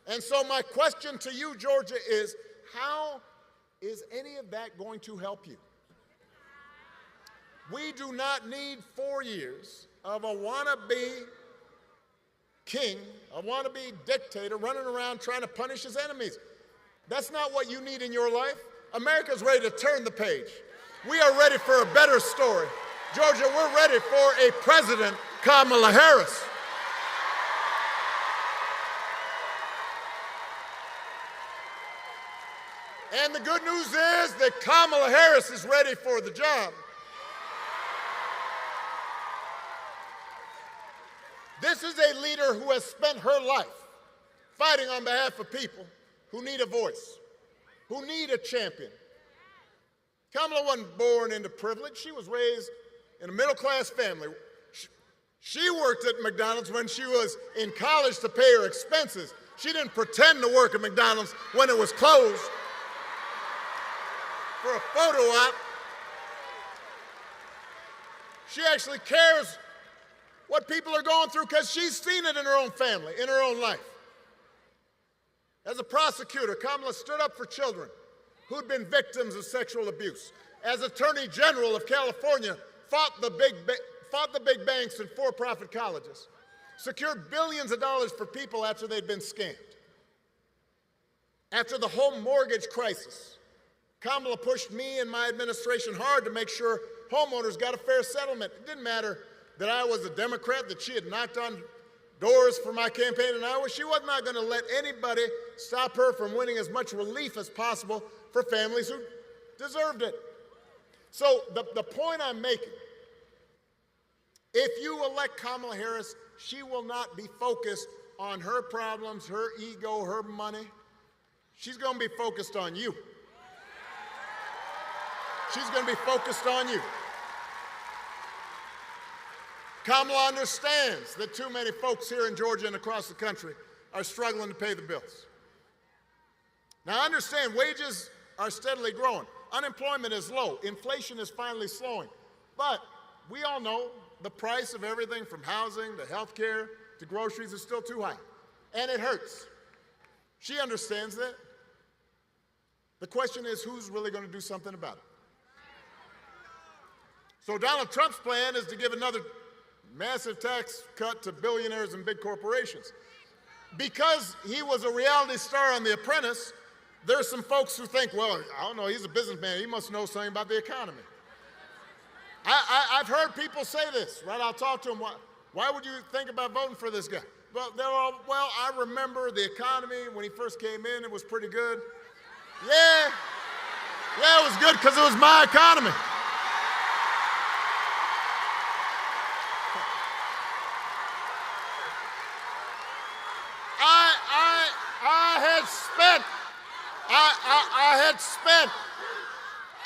And so my question to you, Georgia, is how is any of that going to help you? We do not need 4 years of a wannabe king, a wannabe dictator running around trying to punish his enemies. That's not what you need in your life. America's ready to turn the page. We are ready for a better story. Georgia, we're ready for a President Kamala Harris. And the good news is that Kamala Harris is ready for the job. This is a leader who has spent her life fighting on behalf of people who need a voice, who need a champion. Kamala wasn't born into privilege. She was raised in a middle-class family. She worked at McDonald's when she was in college to pay her expenses. She didn't pretend to work at McDonald's when it was closed for a photo op. She actually cares what people are going through because she's seen it in her own family, in her own life. As a prosecutor, Kamala stood up for children who'd been victims of sexual abuse. As Attorney General of California, fought the big banks and for-profit colleges, secured billions of dollars for people after they'd been scammed. After the home mortgage crisis, Kamala pushed me and my administration hard to make sure homeowners got a fair settlement. It didn't matter that I was a Democrat, that she had knocked on doors for my campaign in Iowa. She was not going to let anybody stop her from winning as much relief as possible for families who deserved it. So the point I'm making, if you elect Kamala Harris, she will not be focused on her problems, her ego, her money. She's going to be focused on you. She's going to be focused on you. Kamala understands that too many folks here in Georgia and across the country are struggling to pay the bills. Now, understand, wages are steadily growing. Unemployment is low. Inflation is finally slowing. But we all know the price of everything from housing to health care to groceries is still too high. And it hurts. She understands that. The question is, who's really going to do something about it? So Donald Trump's plan is to give another massive tax cut to billionaires and big corporations. Because he was a reality star on The Apprentice, there are some folks who think, well, I don't know, he's a businessman, he must know something about the economy. I've heard people say this, right? I'll talk to them, why would you think about voting for this guy? Well, I remember the economy when he first came in, it was pretty good. Yeah, it was good because it was my economy.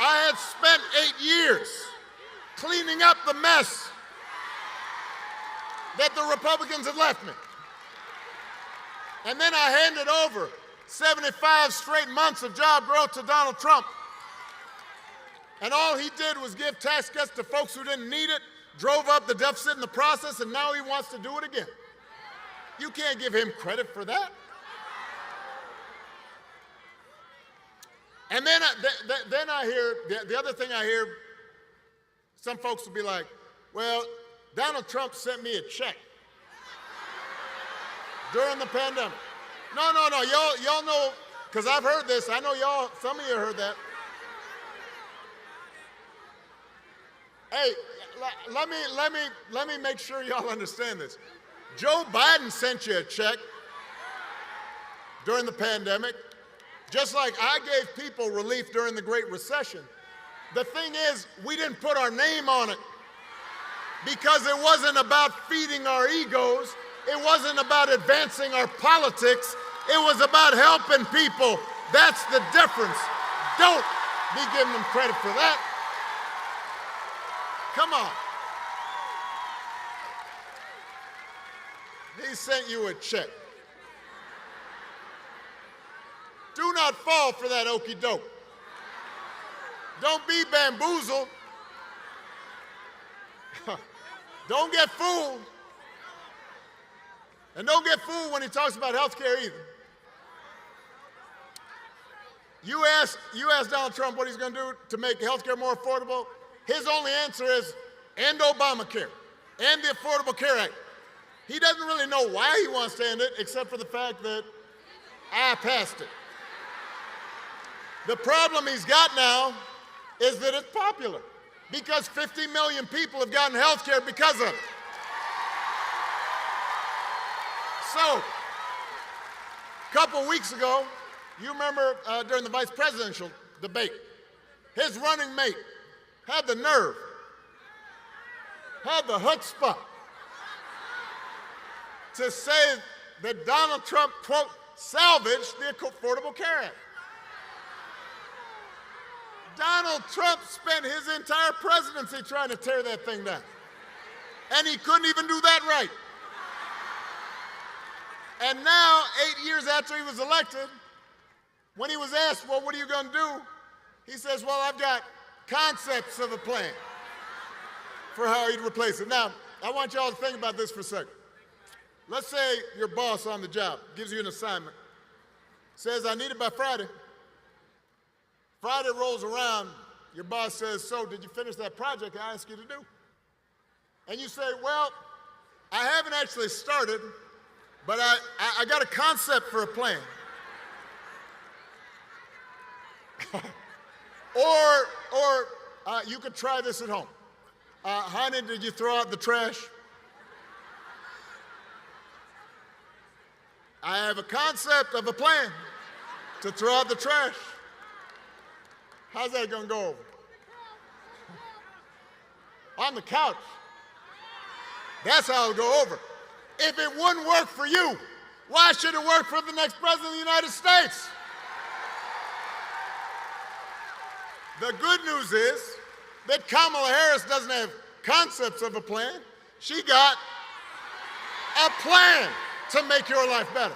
I had spent 8 years cleaning up the mess that the Republicans had left me. And then I handed over 75 straight months of job growth to Donald Trump. And all he did was give tax cuts to folks who didn't need it, drove up the deficit in the process, and now he wants to do it again. You can't give him credit for that. And then I hear, the other thing I hear, some folks will be like, well, Donald Trump sent me a check during the pandemic. No, y'all know, because I've heard this, I know y'all, some of you heard that. Hey, let me make sure y'all understand this. Joe Biden sent you a check during the pandemic, just like I gave people relief during the Great Recession. The thing is, we didn't put our name on it because it wasn't about feeding our egos. It wasn't about advancing our politics. It was about helping people. That's the difference. Don't be giving them credit for that. Come on. He sent you a check. Do not fall for that okey doke. Don't be bamboozled. Don't get fooled. And don't get fooled when he talks about health care either. You ask Donald Trump what he's going to do to make health care more affordable. His only answer is end Obamacare, end the Affordable Care Act. He doesn't really know why he wants to end it, except for the fact that I passed it. The problem he's got now is that it's popular, because 50 million people have gotten health care because of it. So, a couple weeks ago, you remember during the vice presidential debate, his running mate had the nerve, had the chutzpah to say that Donald Trump, quote, salvaged the Affordable Care Act. Donald Trump spent his entire presidency trying to tear that thing down. And he couldn't even do that right. And now, 8 years after he was elected, when he was asked, well, what are you going to do? He says, well, I've got concepts of a plan for how he'd replace it. Now, I want y'all to think about this for a second. Let's say your boss on the job gives you an assignment, says, I need it by Friday. Friday rolls around, your boss says, so did you finish that project I asked you to do? And you say, well, I haven't actually started, but I got a concept for a plan. Or you could try this at home. Honey, did you throw out the trash? I have a concept of a plan to throw out the trash. How's that going to go over? On the couch. That's how it'll go over. If it wouldn't work for you, why should it work for the next president of the United States? The good news is that Kamala Harris doesn't have concepts of a plan. She got a plan to make your life better.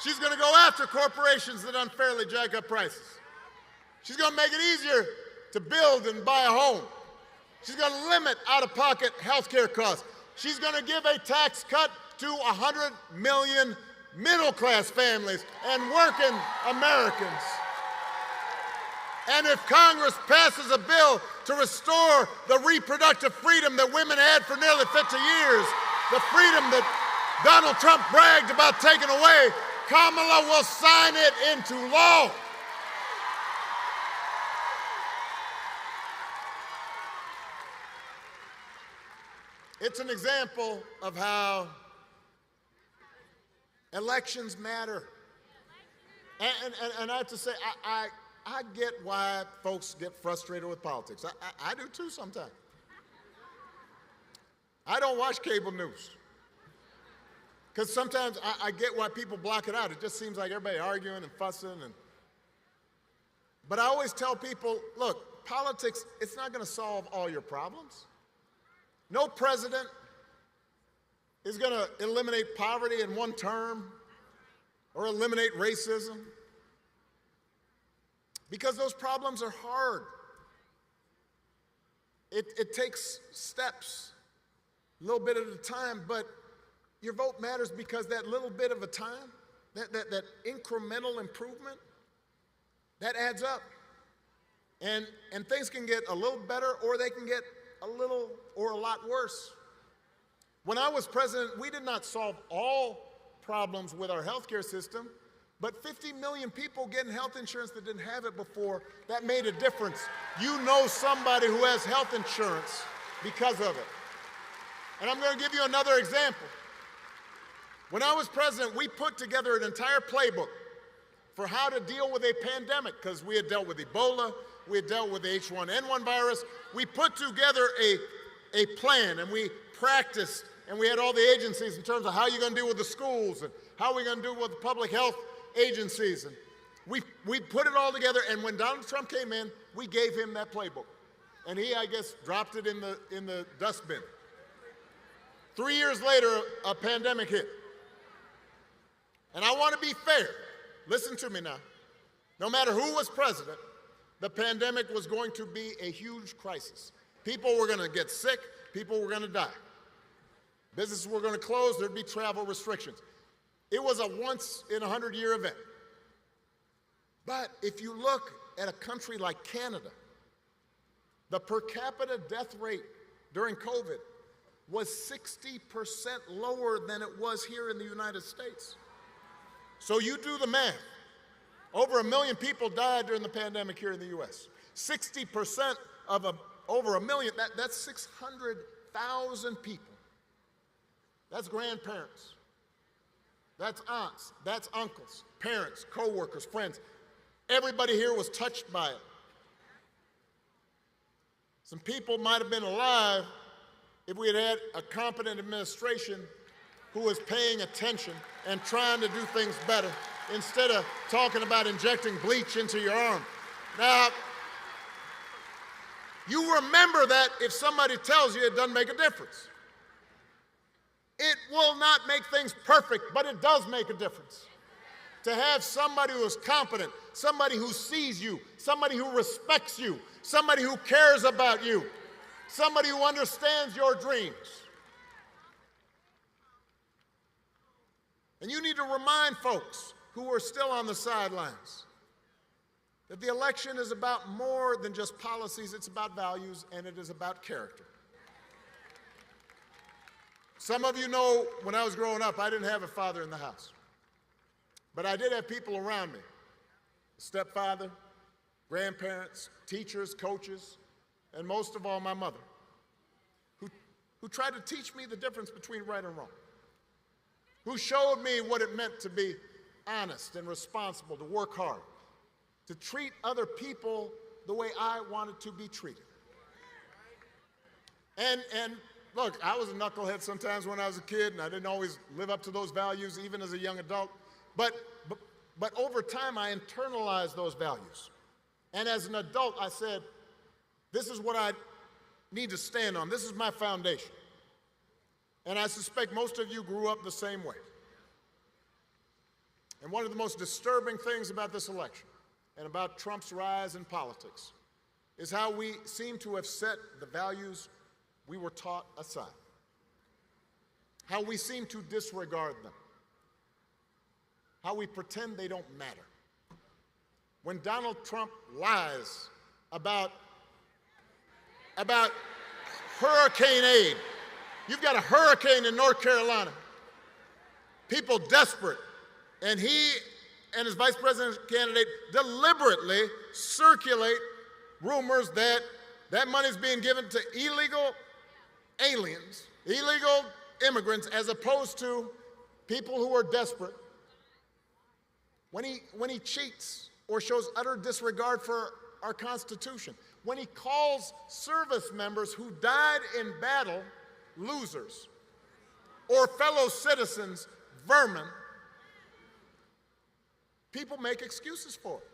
She's going to go after corporations that unfairly jack up prices. She's going to make it easier to build and buy a home. She's going to limit out-of-pocket health care costs. She's going to give a tax cut to 100 million middle-class families and working Americans. And if Congress passes a bill to restore the reproductive freedom that women had for nearly 50 years, the freedom that Donald Trump bragged about taking away, Kamala will sign it into law. It's an example of how elections matter. And I have to say, I get why folks get frustrated with politics. I do too sometimes. I don't watch cable news. Because sometimes I get why people block it out. It just seems like everybody arguing and fussing. But I always tell people, look, politics, it's not going to solve all your problems. No president is going to eliminate poverty in one term or eliminate racism, because those problems are hard. It takes steps, a little bit at a time, but your vote matters because that little bit of a time, that incremental improvement, that adds up. And things can get a little better, or they can get a little or a lot worse. When I was president, we did not solve all problems with our healthcare system, but 50 million people getting health insurance that didn't have it before, that made a difference. You know somebody who has health insurance because of it. And I'm going to give you another example. When I was president, we put together an entire playbook for how to deal with a pandemic, because we had dealt with Ebola, we had dealt with the H1N1 virus. We put together a plan, and we practiced, and we had all the agencies in terms of how you're going to deal with the schools and how we're going to deal with the public health agencies. And we put it all together, and when Donald Trump came in, we gave him that playbook. And he, I guess, dropped it in the dustbin. 3 years later, a pandemic hit. And I want to be fair. Listen to me now. No matter who was president, the pandemic was going to be a huge crisis. People were going to get sick. People were going to die. Businesses were going to close. There'd be travel restrictions. It was a once-in-a-100-year event. But if you look at a country like Canada, the per capita death rate during COVID was 60% lower than it was here in the United States. So you do the math. Over 1 million people died during the pandemic here in the U.S. 60% of over 1 million, that's 600,000 people. That's grandparents. That's aunts. That's uncles, parents, co-workers, friends. Everybody here was touched by it. Some people might have been alive if we had had a competent administration who was paying attention and trying to do things better, instead of talking about injecting bleach into your arm. Now, you remember that if somebody tells you, it doesn't make a difference. It will not make things perfect, but it does make a difference. To have somebody who is competent, somebody who sees you, somebody who respects you, somebody who cares about you, somebody who understands your dreams. And you need to remind folks who are still on the sidelines that the election is about more than just policies. It's about values, and it is about character. Some of you know when I was growing up, I didn't have a father in the house. But I did have people around me, stepfather, grandparents, teachers, coaches, and most of all, my mother, who tried to teach me the difference between right and wrong, who showed me what it meant to be honest and responsible, to work hard, to treat other people the way I wanted to be treated. And look, I was a knucklehead sometimes when I was a kid, and I didn't always live up to those values, even as a young adult. But over time, I internalized those values. And as an adult, I said, this is what I need to stand on. This is my foundation. And I suspect most of you grew up the same way. And one of the most disturbing things about this election and about Trump's rise in politics is how we seem to have set the values we were taught aside, how we seem to disregard them, how we pretend they don't matter. When Donald Trump lies about hurricane aid, you've got a hurricane in North Carolina, people desperate, and he and his vice president candidate deliberately circulate rumors that that money's being given to illegal aliens, illegal immigrants, as opposed to people who are desperate. When he cheats or shows utter disregard for our Constitution, when he calls service members who died in battle losers, or fellow citizens vermin, people make excuses for it.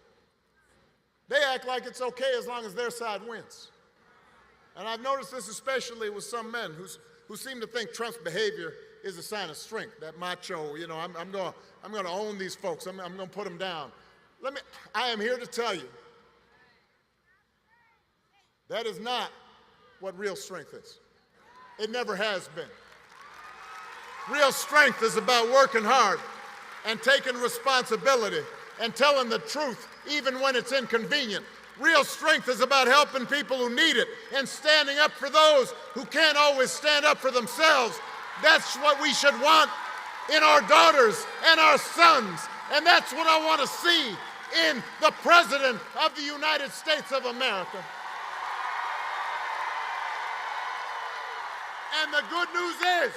They act like it's okay as long as their side wins. And I've noticed this especially with some men who seem to think Trump's behavior is a sign of strength, that macho, you know, I'm going to own these folks, I'm going to put them down. I am here to tell you, that is not what real strength is. It never has been. Real strength is about working hard and taking responsibility and telling the truth even when it's inconvenient. Real strength is about helping people who need it and standing up for those who can't always stand up for themselves. That's what we should want in our daughters and our sons. And that's what I want to see in the President of the United States of America. And the good news is,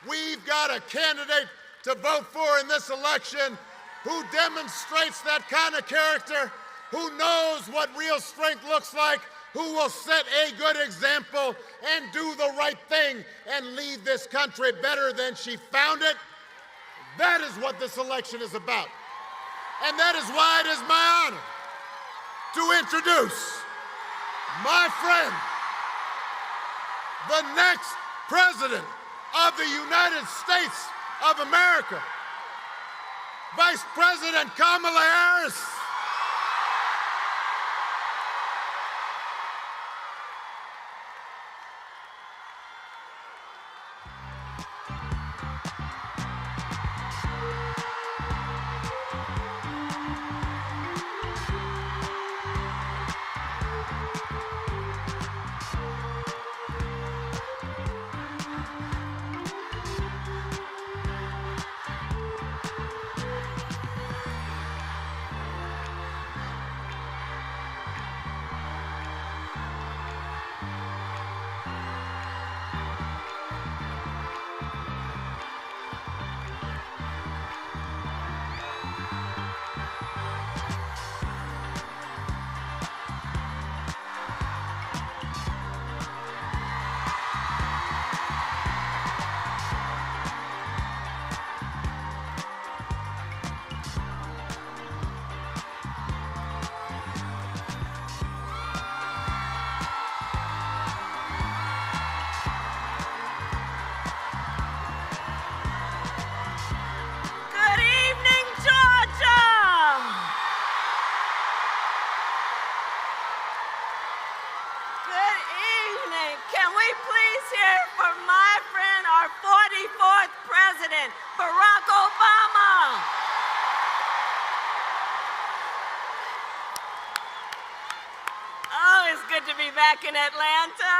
we've got a candidate to vote for in this election who demonstrates that kind of character, who knows what real strength looks like, who will set a good example and do the right thing and leave this country better than she found it. That is what this election is about. And that is why it is my honor to introduce my friend, the next President of the United States of America, Vice President Kamala Harris. Barack Obama. Oh, it's good to be back in Atlanta.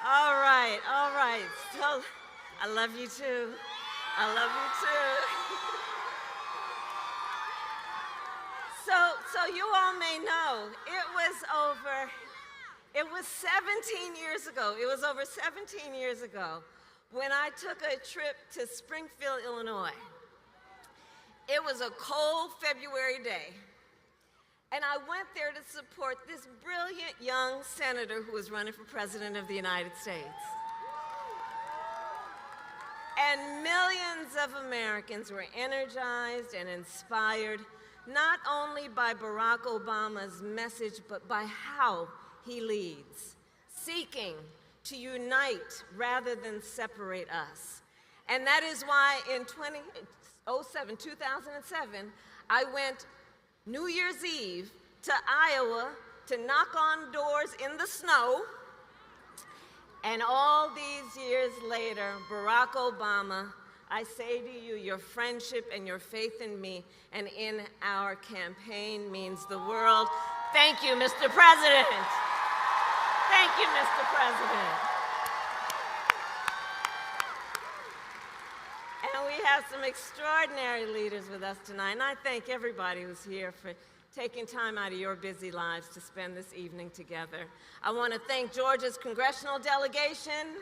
All right. So, I love you too. I love you too. So you all may know, it was 17 years ago. It was over 17 years ago when I took a trip to Springfield, Illinois. It was a cold February day, and I went there to support this brilliant young senator who was running for President of the United States. And millions of Americans were energized and inspired, not only by Barack Obama's message, but by how he leads, seeking to unite rather than separate us. And that is why in 2007, I went New Year's Eve to Iowa to knock on doors in the snow. And all these years later, Barack Obama, I say to you, your friendship and your faith in me and in our campaign means the world. Thank you, Mr. President. Thank you, Mr. President. And we have some extraordinary leaders with us tonight, and I thank everybody who's here for taking time out of your busy lives to spend this evening together. I want to thank Georgia's congressional delegation,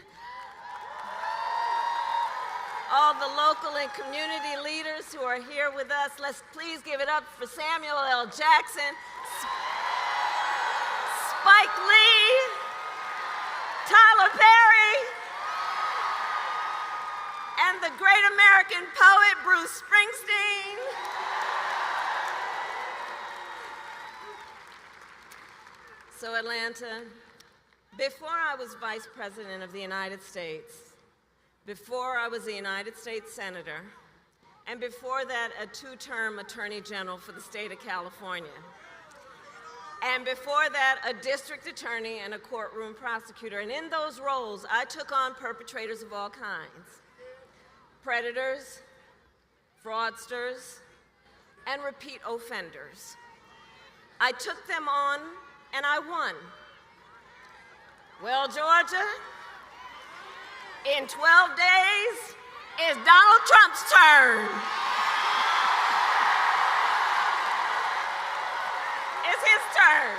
all the local and community leaders who are here with us. Let's please give it up for Samuel L. Jackson, Spike Lee, Tyler Perry, and the great American poet, Bruce Springsteen. So Atlanta, before I was Vice President of the United States, before I was a United States Senator, and before that a two-term Attorney General for the state of California, and before that a district attorney and a courtroom prosecutor. And in those roles, I took on perpetrators of all kinds, predators, fraudsters, and repeat offenders. I took them on and I won. Well, Georgia, in 12 days, it's Donald Trump's turn. It's his turn.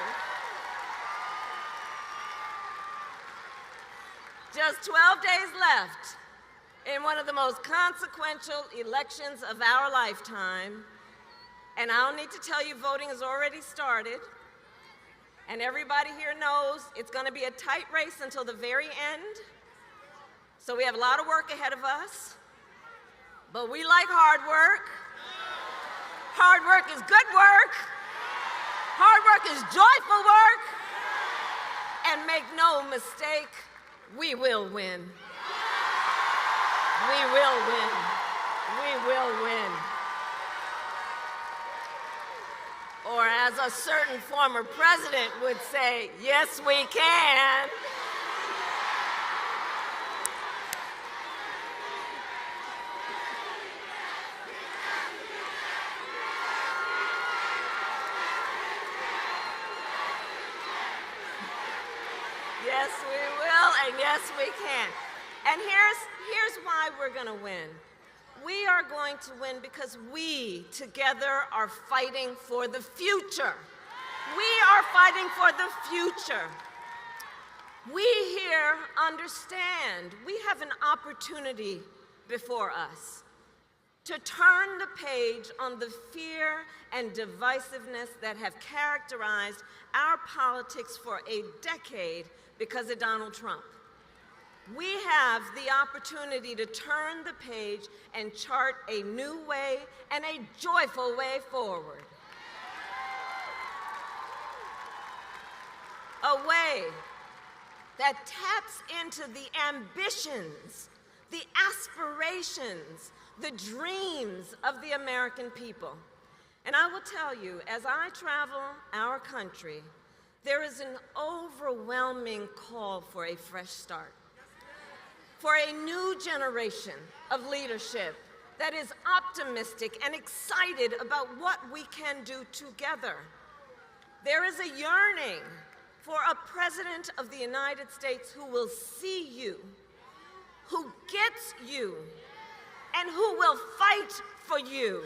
Just 12 days left in one of the most consequential elections of our lifetime. And I don't need to tell you, voting has already started. And everybody here knows it's going to be a tight race until the very end. So we have a lot of work ahead of us. But we like hard work. Hard work is good work. Hard work is joyful work. And make no mistake, we will win. We will win. We will win. Or as a certain former president would say, yes, we can. Yes, we will, and yes, we can. And here's why we're going to win. We are going to win because we together are fighting for the future. We are fighting for the future. We here understand we have an opportunity before us to turn the page on the fear and divisiveness that have characterized our politics for a decade because of Donald Trump. We have the opportunity to turn the page and chart a new way and a joyful way forward. A way that taps into the ambitions, the aspirations, the dreams of the American people. And I will tell you, as I travel our country, there is an overwhelming call for a fresh start, for a new generation of leadership that is optimistic and excited about what we can do together. There is a yearning for a president of the United States who will see you, who gets you, and who will fight for you.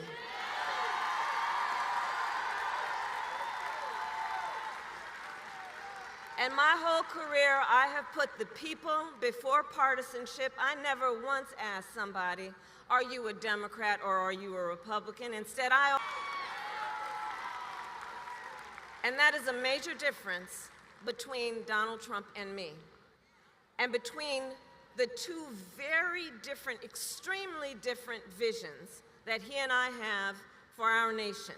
In my whole career, I have put the people before partisanship. I never once asked somebody, are you a Democrat or are you a Republican? Instead, and that is a major difference between Donald Trump and me, and between the two very different, extremely different visions that he and I have for our nation.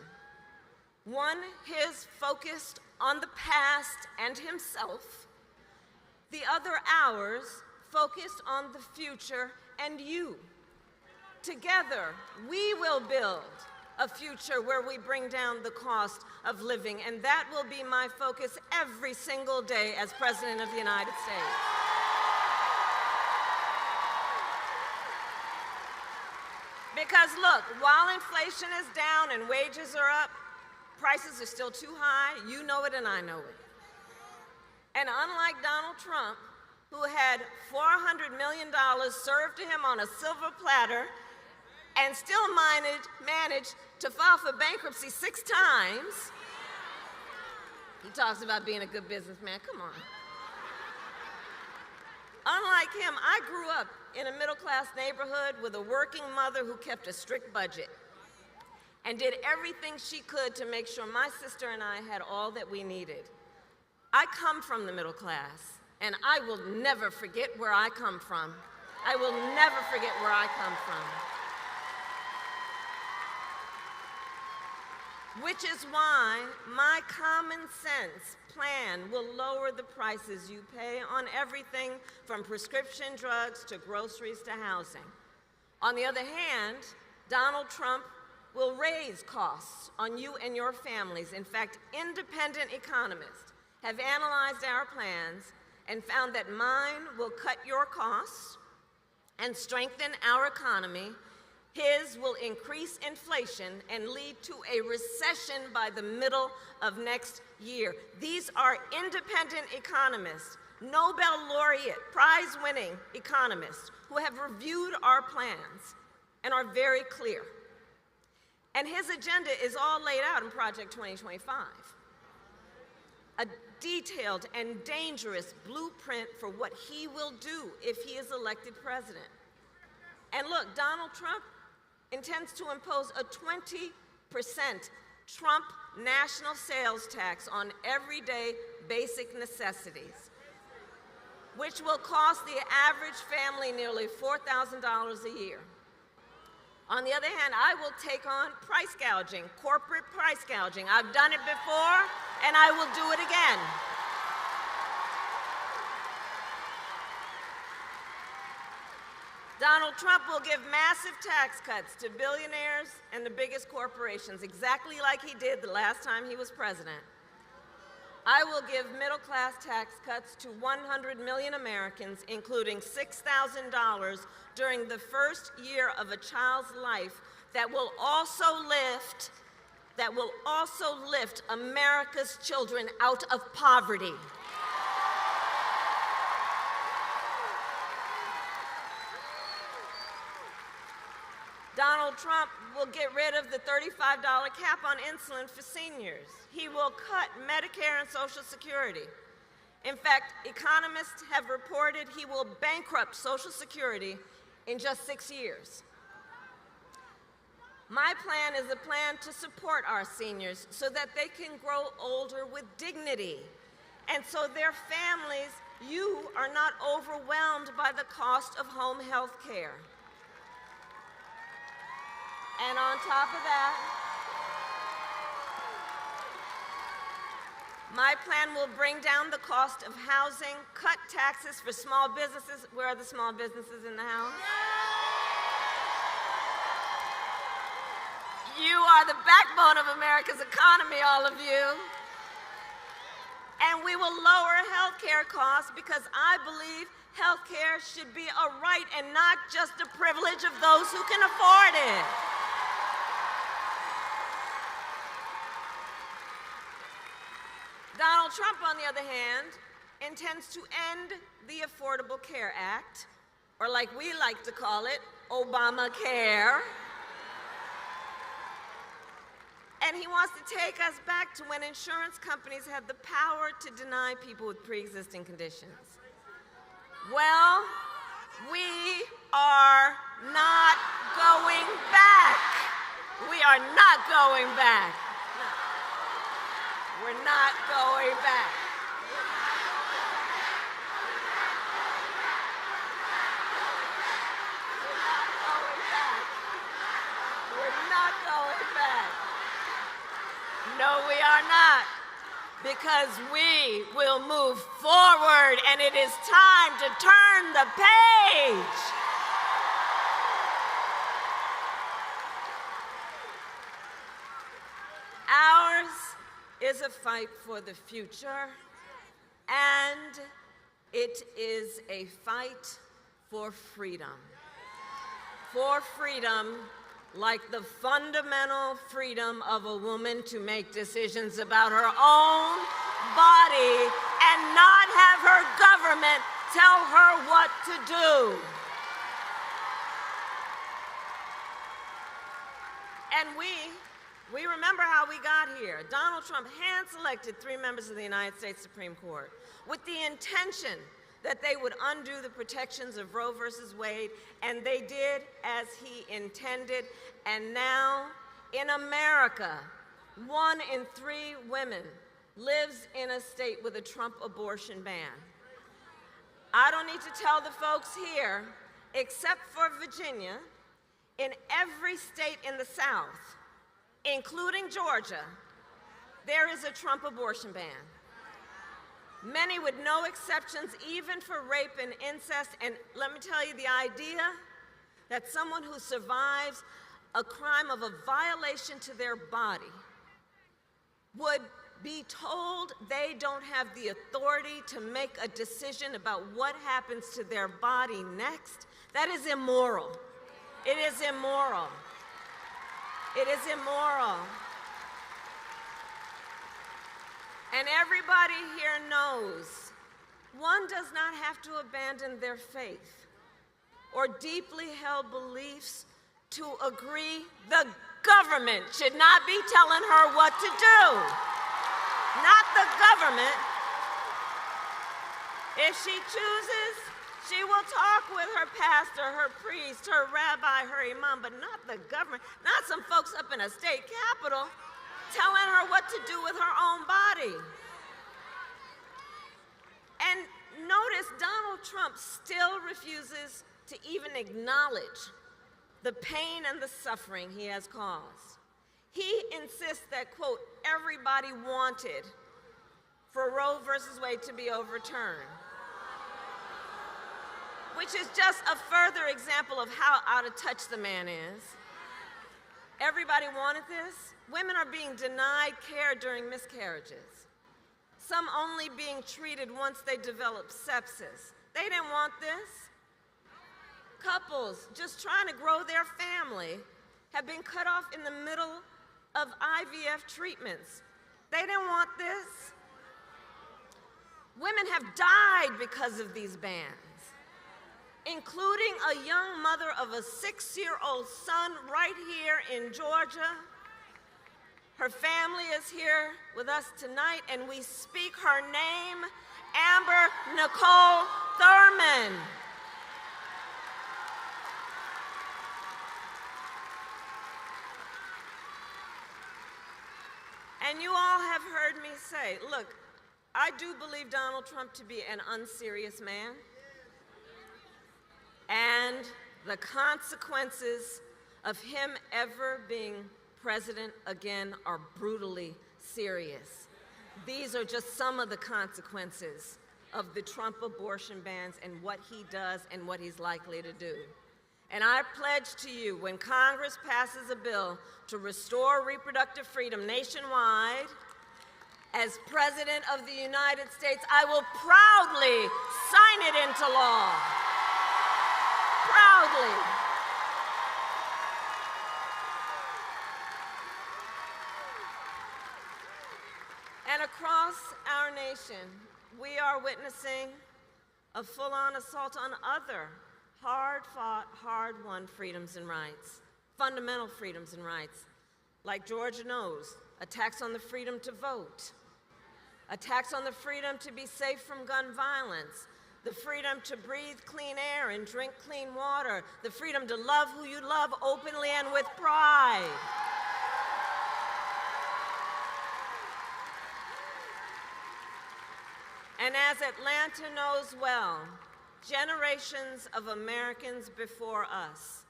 One, his focused on the past and himself. The other, ours, focused on the future and you. Together, we will build a future where we bring down the cost of living, and that will be my focus every single day as President of the United States. Because look, while inflation is down and wages are up, prices are still too high. You know it and I know it. And unlike Donald Trump, who had $400 million served to him on a silver platter and still managed to file for bankruptcy 6 times, he talks about being a good businessman. Come on. Unlike him, I grew up in a middle-class neighborhood with a working mother who kept a strict budget and did everything she could to make sure my sister and I had all that we needed. I come from the middle class, and I will never forget where I come from. I will never forget where I come from. Which is why my common sense plan will lower the prices you pay on everything from prescription drugs to groceries to housing. On the other hand, Donald Trump will raise costs on you and your families. In fact, independent economists have analyzed our plans and found that mine will cut your costs and strengthen our economy. His will increase inflation and lead to a recession by the middle of next year. These are independent economists, Nobel laureate, prize-winning economists who have reviewed our plans and are very clear. And his agenda is all laid out in Project 2025. A detailed and dangerous blueprint for what he will do if he is elected president. And look, Donald Trump intends to impose a 20% Trump national sales tax on everyday basic necessities, which will cost the average family nearly $4,000 a year. On the other hand, I will take on price gouging, corporate price gouging. I've done it before, and I will do it again. Donald Trump will give massive tax cuts to billionaires and the biggest corporations, exactly like he did the last time he was president. I will give middle-class tax cuts to 100 million Americans, including $6,000 during the first year of a child's life, that will also lift America's children out of poverty. Donald Trump will get rid of the $35 cap on insulin for seniors. He will cut Medicare and Social Security. In fact, economists have reported he will bankrupt Social Security in just 6 years. My plan is a plan to support our seniors so that they can grow older with dignity, and so their families, you are not overwhelmed by the cost of home health care. And on top of that, my plan will bring down the cost of housing, cut taxes for small businesses. Where are the small businesses in the house? You are the backbone of America's economy, all of you. And we will lower health care costs because I believe health care should be a right and not just a privilege of those who can afford it. Donald Trump, on the other hand, intends to end the Affordable Care Act, or like we like to call it, Obamacare. And he wants to take us back to when insurance companies had the power to deny people with pre-existing conditions. Well, we are not going back. We are not going back. We're not going back. We're not going back. No, we are not. Because we will move forward, and it is time to turn the page. is a fight for the future, and it is a fight for freedom. For freedom, like the fundamental freedom of a woman to make decisions about her own body and not have her government tell her what to do. And we remember how we got here. Donald Trump hand-selected 3 members of the United States Supreme Court with the intention that they would undo the protections of Roe versus Wade, and they did as he intended. And now, in America, 1 in 3 women lives in a state with a Trump abortion ban. I don't need to tell the folks here, except for Virginia, in every state in the South, including Georgia, there is a Trump abortion ban. Many with no exceptions, even for rape and incest. And let me tell you, the idea that someone who survives a crime of a violation to their body would be told they don't have the authority to make a decision about what happens to their body next, that is immoral. It is immoral. It is immoral. And everybody here knows one does not have to abandon their faith or deeply held beliefs to agree the government should not be telling her what to do. Not the government. If she chooses, she will talk with her pastor, her priest, her rabbi, her imam, but not the government, not some folks up in a state capitol telling her what to do with her own body. And notice Donald Trump still refuses to even acknowledge the pain and the suffering he has caused. He insists that, quote, everybody wanted for Roe versus Wade to be overturned, which is just a further example of how out of touch the man is. Everybody wanted this. Women are being denied care during miscarriages, some only being treated once they develop sepsis. They didn't want this. Couples just trying to grow their family have been cut off in the middle of IVF treatments. They didn't want this. Women have died because of these bans, including a young mother of a 6-year-old son right here in Georgia. Her family is here with us tonight, and we speak her name, Amber Nicole Thurman. And you all have heard me say, look, I do believe Donald Trump to be an unserious man. And the consequences of him ever being president again are brutally serious. These are just some of the consequences of the Trump abortion bans and what he does and what he's likely to do. And I pledge to you, when Congress passes a bill to restore reproductive freedom nationwide, as President of the United States, I will proudly sign it into law. Proudly. And across our nation, we are witnessing a full-on assault on other hard-fought, hard-won freedoms and rights, fundamental freedoms and rights, like Georgia knows, attacks on the freedom to vote, attacks on the freedom to be safe from gun violence, the freedom to breathe clean air and drink clean water, the freedom to love who you love openly and with pride. And as Atlanta knows well, generations of Americans before us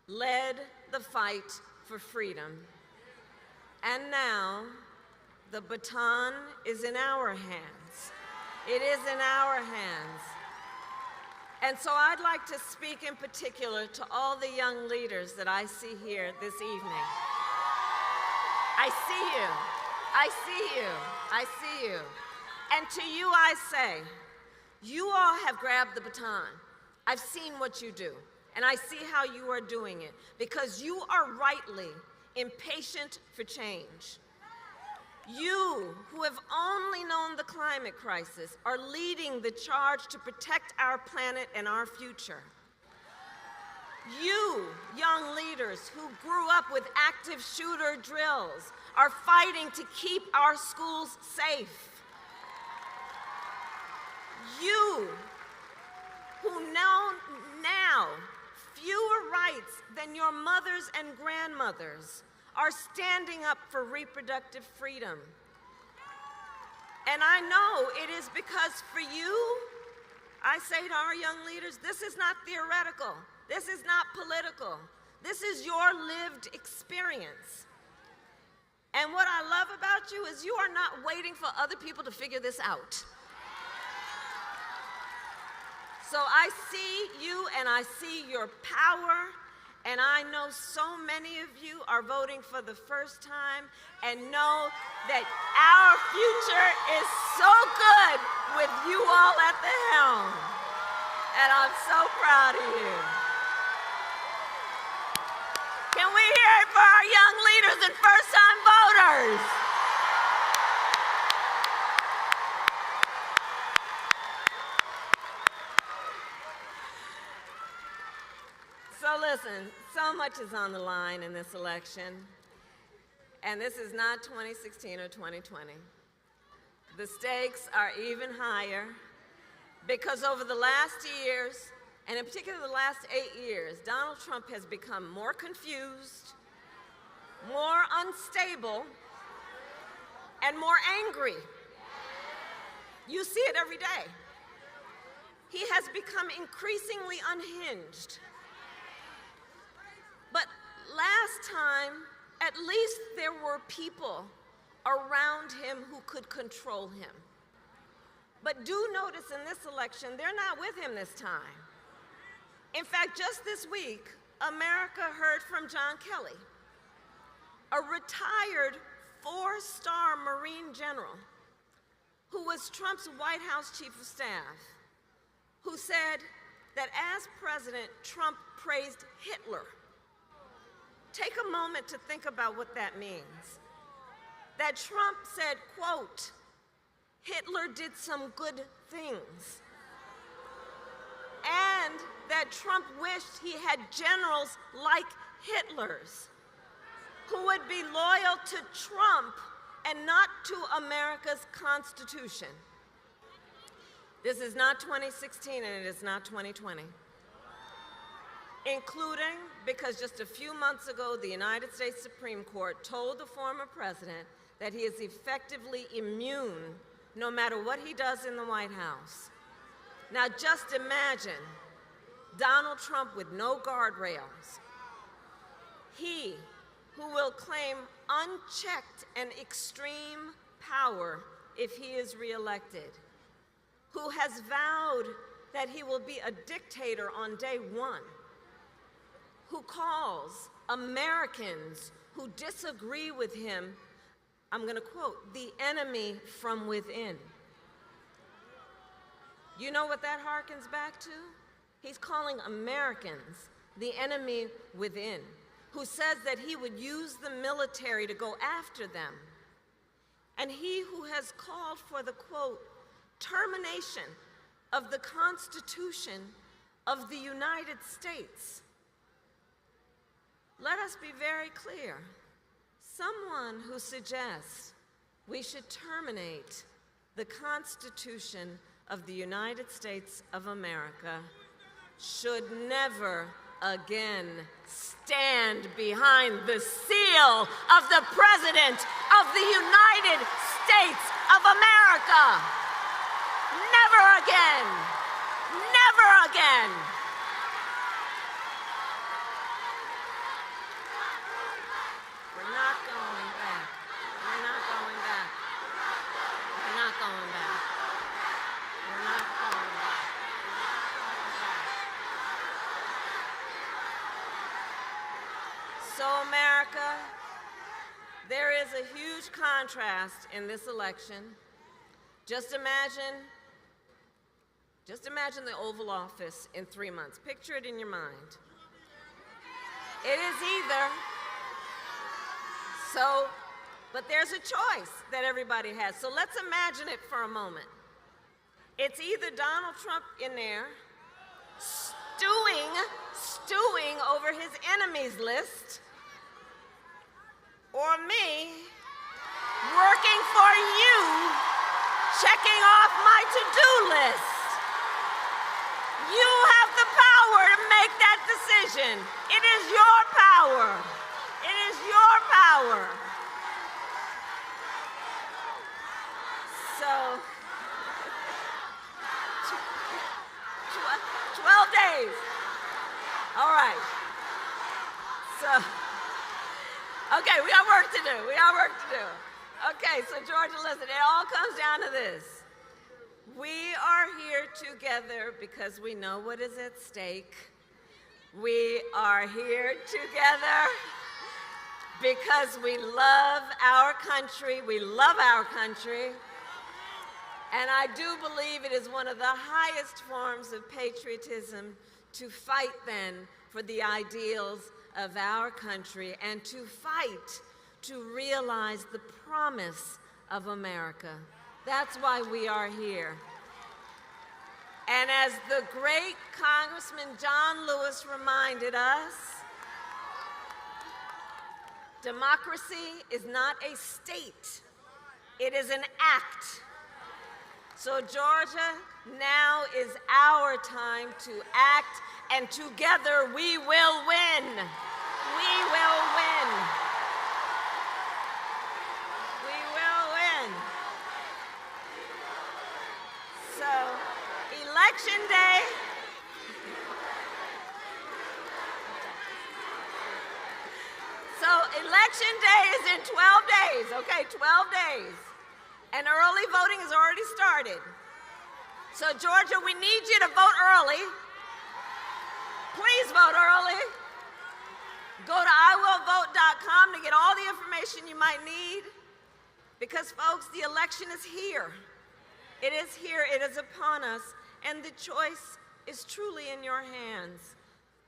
led the fight for freedom. And now, the baton is in our hands. It is in our hands. And so I'd like to speak in particular to all the young leaders that I see here this evening. I see you. I see you. I see you. And to you I say, you all have grabbed the baton. I've seen what you do, and I see how you are doing it, because you are rightly impatient for change. You, who have only known the climate crisis, are leading the charge to protect our planet and our future. You, young leaders who grew up with active shooter drills, are fighting to keep our schools safe. You, who know now fewer rights than your mothers and grandmothers, are standing up for reproductive freedom. And I know it is because for you, I say to our young leaders, this is not theoretical. This is not political. This is your lived experience. And what I love about you is you are not waiting for other people to figure this out. So I see you and I see your power, and I know so many of you are voting for the first time and know that our future is so good with you all at the helm. And I'm so proud of you. Can we hear it for our young leaders and first-time voters? So listen, so much is on the line in this election, and this is not 2016 or 2020. The stakes are even higher because over the last years, and in particular the last 8 years, Donald Trump has become more confused, more unstable, and more angry. You see it every day. He has become increasingly unhinged. But last time, at least there were people around him who could control him. But do notice in this election, they're not with him this time. In fact, just this week, America heard from John Kelly, a retired 4-star Marine general who was Trump's White House chief of staff, who said that as president, Trump praised Hitler. Take a moment to think about what that means. That Trump said, quote, Hitler did some good things. And that Trump wished he had generals like Hitler's, who would be loyal to Trump and not to America's Constitution. This is not 2016 and it is not 2020. Including because just a few months ago, the United States Supreme Court told the former president that he is effectively immune no matter what he does in the White House. Now just imagine Donald Trump with no guardrails. He who will claim unchecked and extreme power if he is reelected, who has vowed that he will be a dictator on day one, who calls Americans who disagree with him, I'm going to quote, the enemy from within. You know what that harkens back to? He's calling Americans the enemy within, who says that he would use the military to go after them. And he who has called for the, quote, termination of the Constitution of the United States. Let us be very clear. Someone who suggests we should terminate the Constitution of the United States of America should never again stand behind the seal of the President of the United States of America. Never again. Never again. We're not going back. We're not going back. We're not going back. We're not going back. So, America, there is a huge contrast in this election. Just imagine the Oval Office in 3 months. Picture it in your mind. It is either, but there's a choice that everybody has. So let's imagine it for a moment. It's either Donald Trump in there, stewing over his enemies list, or me, working for you, checking off my to-do list. You have the power to make that decision. It is your power. It is your power. So, 12 days. All right. So, okay, we got work to do. Okay, so Georgia, listen, it all comes down to this. We are here together because we know what is at stake. We are here together because we love our country. We love our country. And I do believe it is one of the highest forms of patriotism to fight then for the ideals of our country and to fight to realize the promise of America. That's why we are here. And as the great Congressman John Lewis reminded us, democracy is not a state, it is an act. So Georgia, now is our time to act, and together we will win. We will win. We will win. So, Election Day. Election Day is in 12 days, okay, 12 days. And early voting has already started. So Georgia, we need you to vote early. Please vote early. Go to iwillvote.com to get all the information you might need. Because folks, the election is here. It is here, it is upon us, and the choice is truly in your hands.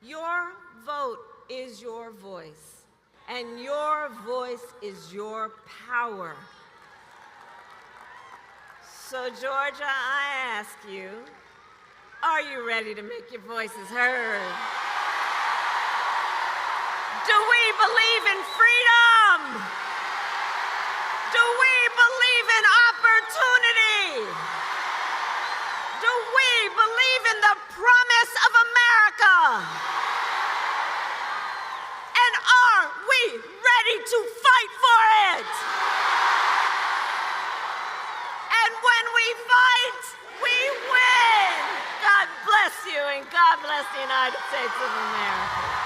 Your vote is your voice, and your voice is your power. So Georgia, I ask you, are you ready to make your voices heard? Do we believe in freedom? Do we believe in opportunity? Do we believe in the promise of America? And are we ready to fight for it? And when we fight, we win. God bless you, and God bless the United States of America.